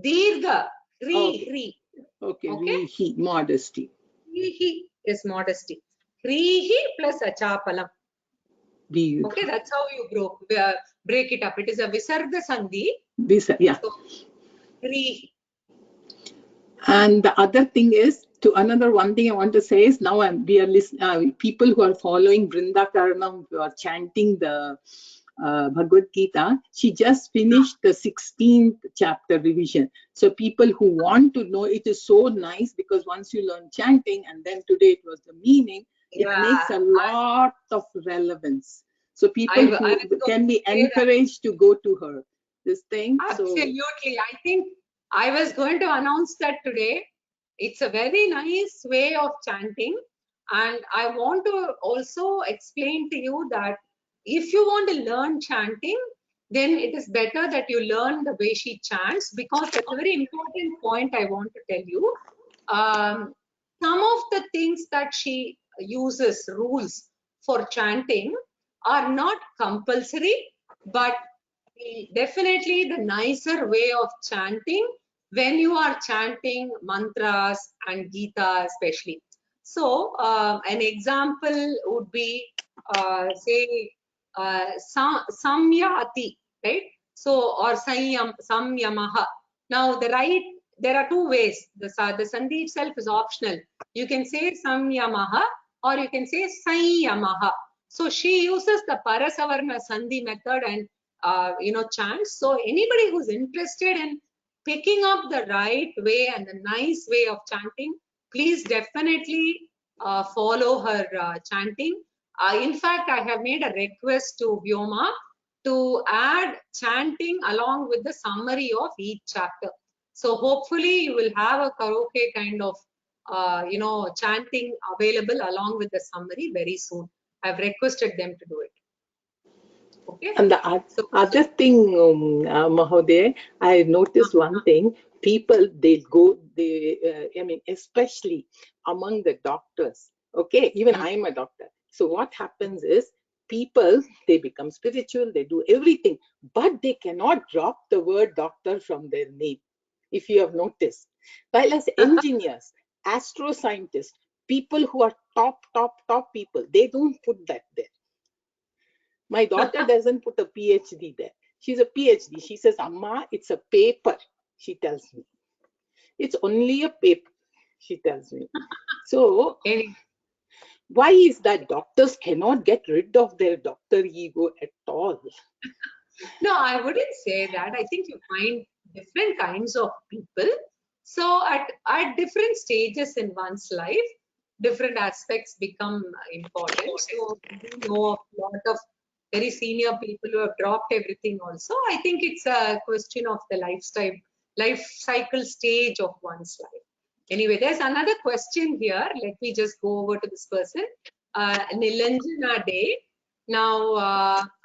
Dirgha. Hri. Okay. Rihi, modesty. Hrihi is modesty. Hrihi plus Achapalam. Dirgha. Okay, that's how you break it up. It is a Visarga Sandhi. Yeah. So, Hrihi. And the other thing is, one thing I want to say is, now we are listening, people who are following Brinda Karanam, who are chanting the Bhagavad Gita, she just finished the 16th chapter revision. So people who want to know, it is so nice, because once you learn chanting, and then today it was the meaning, it makes a lot of relevance. So people who can be encouraged to go to her. This thing. Absolutely. I think I was going to announce that today. It's a very nice way of chanting. And I want to also explain to you that if you want to learn chanting, then it is better that you learn the way she chants, because that's a very important point I want to tell you. Some of the things that she uses, rules for chanting, are not compulsory, but definitely the nicer way of chanting when you are chanting mantras and Gita especially. So an example would be, say, samyati, right? So, or samyamaha. Now, there are two ways. The sandhi itself is optional. You can say samyamaha or you can say sanyamaha. So, she uses the parasavarna sandhi method and, chants. So, anybody who's interested in picking up the right way and the nice way of chanting, please definitely follow her chanting. In fact, I have made a request to Vyoma to add chanting along with the summary of each chapter. So hopefully you will have a karaoke kind of, chanting available along with the summary very soon. I've requested them to do it. Okay. And the other thing, Mahoday, I noticed one thing. People, especially among the doctors. Okay, even I'm a doctor. So what happens is people, they become spiritual, they do everything, but they cannot drop the word doctor from their name. If you have noticed, while as engineers, astroscientists, people who are top people, they don't put that there. My daughter doesn't put a PhD there. She's a PhD. She says, Amma, it's a paper, she tells me. It's only a paper, she tells me. So, why is that doctors cannot get rid of their doctor ego at all? No, I wouldn't say that. I think you find different kinds of people. So at different stages in one's life, different aspects become important. So we know of a lot of very senior people who have dropped everything also. I think it's a question of the life cycle stage of one's life. Anyway, there's another question here. Let me just go over to this person. Nilanjana Day. Now,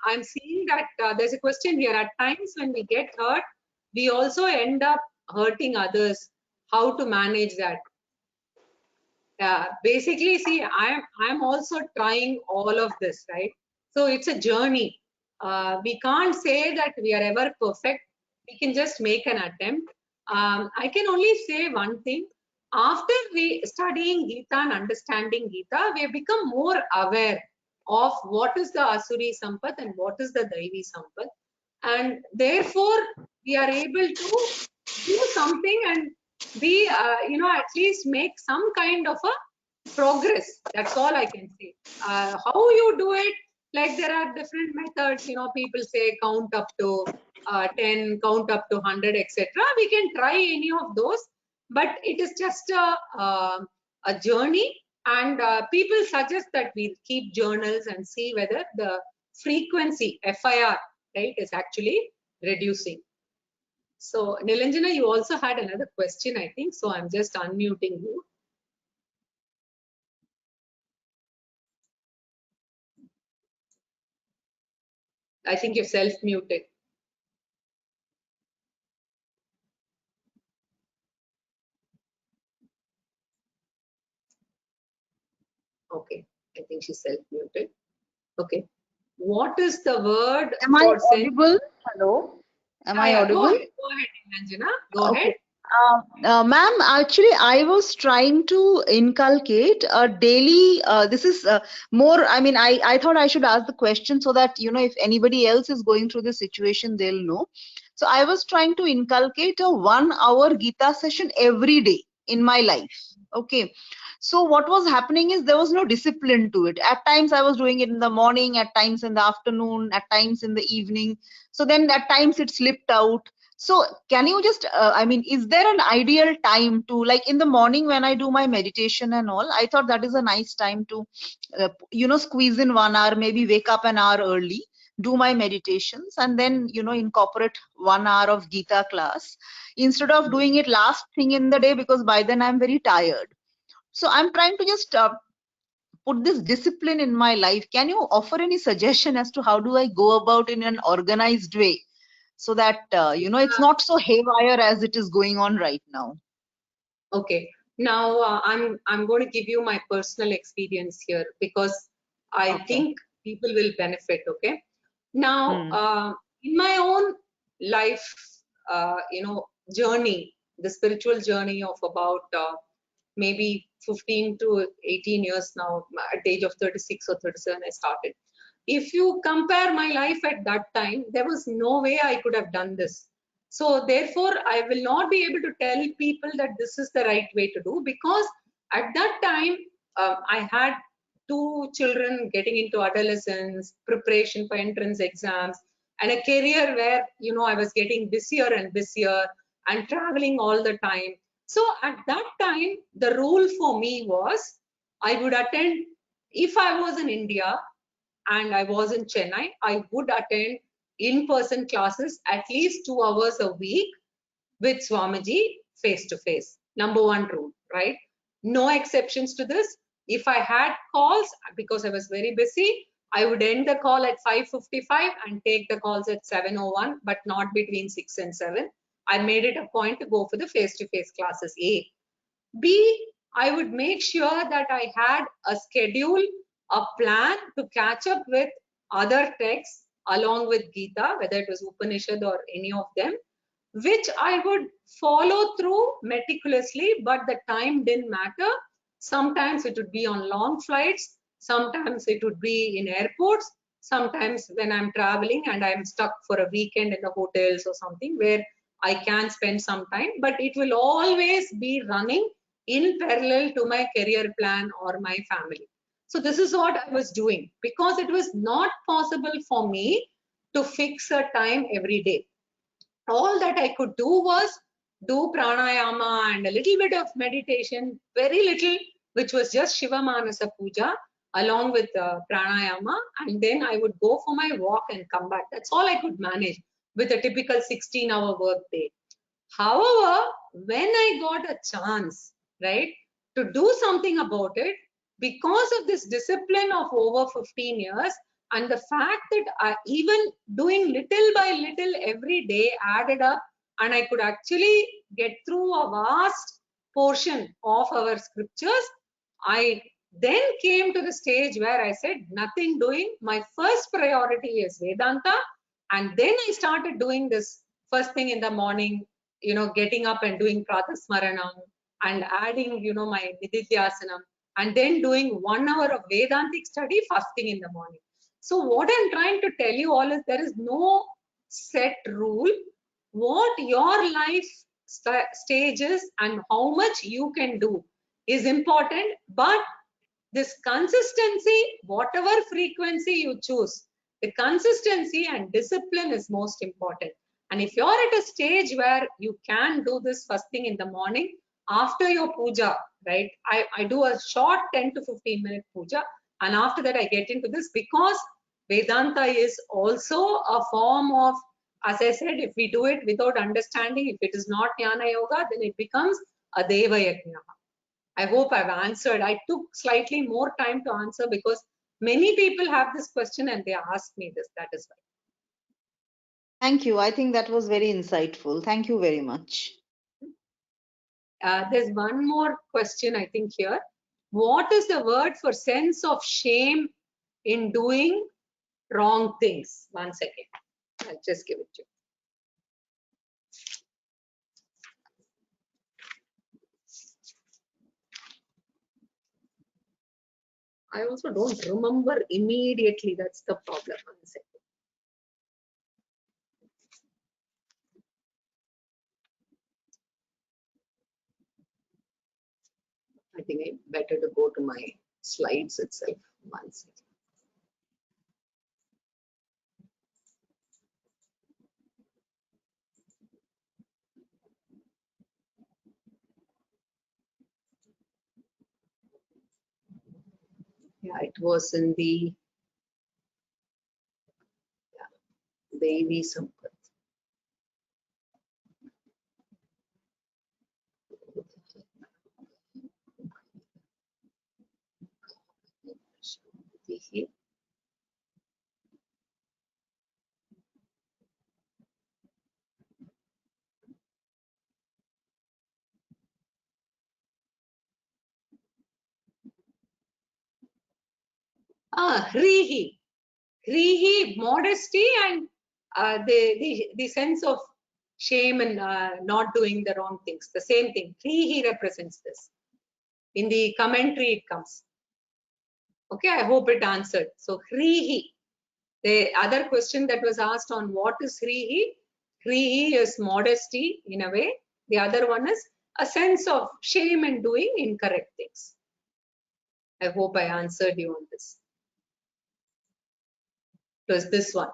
I'm seeing that there's a question here. At times when we get hurt, we also end up hurting others. How to manage that? Basically, see, I'm also trying all of this, right? So it's a journey. We can't say that we are ever perfect. We can just make an attempt. I can only say one thing. After studying Gita and understanding Gita, we have become more aware of what is the Asuri Sampat and what is the Daivi Sampat. And therefore, we are able to do something and be, at least make some kind of a progress. That's all I can say. How you do it, like there are different methods, people say count up to 10, count up to 100, etc. We can try any of those, but it is just a journey, and people suggest that we keep journals and see whether the frequency, FIR, right, is actually reducing. So Nilanjana, you also had another question, I think, so I'm just unmuting you. I think you're self-muted. Okay, I think she's self-muted. Okay. What is the word? Am I audible? Hello? Am I audible? Go ahead, Nilanjana. Go ahead. Ma'am, actually, I was trying to inculcate a daily, this is more, I mean, I thought I should ask the question so that, if anybody else is going through this situation, they'll know. So I was trying to inculcate a 1-hour Gita session every day in my life. Okay. So what was happening is there was no discipline to it. At times I was doing it in the morning, at times in the afternoon, at times in the evening. So then at times it slipped out. So can you just, is there an ideal time to, like in the morning when I do my meditation and all, I thought that is a nice time to, squeeze in 1 hour, maybe wake up an hour early, do my meditations, and then, incorporate 1 hour of Gita class instead of doing it last thing in the day, because by then I'm very tired. So I'm trying to just put this discipline in my life. Can you offer any suggestion as to how do I go about in an organized way, so that it's not so haywire as it is going on right now? Okay, now I'm going to give you my personal experience here, because I think people will benefit. Okay, now in my own life, journey, the spiritual journey of about maybe 15 to 18 years now. At the age of 36 or 37, I started. if you compare my life at that time, there was no way I could have done this. So therefore, I will not be able to tell people that this is the right way to do, because at that time, I had 2 children getting into adolescence, preparation for entrance exams, and a career where, I was getting busier and busier and traveling all the time. So at that time, the rule for me was I would attend, if I was in India and I was in Chennai, I would attend in-person classes at least 2 hours a week with Swamiji face to face. Number 1 rule, right? No exceptions to this. If I had calls, because I was very busy, I would end the call at 5:55 and take the calls at 7:01, but not between 6 and 7. I made it a point to go for the face-to-face classes, A. B, I would make sure that I had a schedule, a plan to catch up with other texts along with Gita, whether it was Upanishad or any of them, which I would follow through meticulously, but the time didn't matter. Sometimes it would be on long flights, sometimes it would be in airports, sometimes when I'm traveling and I'm stuck for a weekend in the hotels or something where I can spend some time, but it will always be running in parallel to my career plan or my family. So this is what I was doing, because it was not possible for me to fix a time every day. All that I could do was do pranayama and a little bit of meditation, very little, which was just Shiva Manasa Puja along with pranayama, and then I would go for my walk and come back. That's all I could manage with a typical 16-hour work day. However, when I got a chance, right, to do something about it, because of this discipline of over 15 years, and the fact that even doing little by little every day added up, and I could actually get through a vast portion of our scriptures, I then came to the stage where I said, nothing doing. My first priority is Vedanta. And then I started doing this first thing in the morning, getting up and doing Pratasmaranam and adding, my Nididhyasanam, and then doing 1 hour of Vedantic study first thing in the morning. So what I'm trying to tell you all is there is no set rule. What your life stages and how much you can do is important, but this consistency, whatever frequency you choose, the consistency and discipline is most important. And if you're at a stage where you can do this first thing in the morning after your puja, right? I do a short 10 to 15-minute puja, and after that I get into this, because Vedanta is also a form of, as I said, if we do it without understanding, if it is not Jnana Yoga, then it becomes a Deva Yajna. I hope I've answered. I took slightly more time to answer because many people have this question and they ask me this. That is why. Thank you. I think that was very insightful. Thank you very much. There's one more question, I think, here. What is the word for sense of shame in doing wrong things? 1 second. I'll just give it to you. I also don't remember immediately. That's the problem. 1 second. I think it's better to go to my slides itself. 1 second. Yeah, it was in the Devi Sampat. Hrihi. Hrihi, modesty, and the sense of shame and not doing the wrong things. The same thing. Hrihi represents this. In the commentary, it comes. Okay, I hope it answered. So, Hrihi. The other question that was asked on what is Hrihi? Hrihi is modesty in a way. The other one is a sense of shame in doing incorrect things. I hope I answered you on this. It was this one,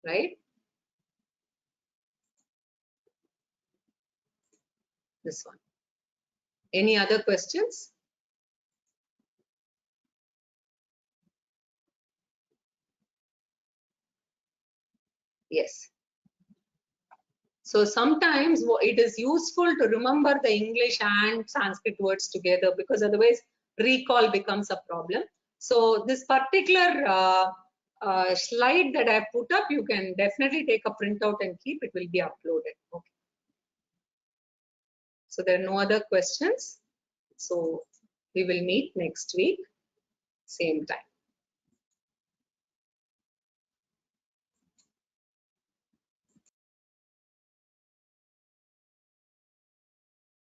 right? This one. Any other questions? Yes. So sometimes it is useful to remember the English and Sanskrit words together, because otherwise recall becomes a problem. So this particular slide that I put up, you can definitely take a printout and keep. It will be uploaded. Okay. So there are no other questions. So we will meet next week, same time.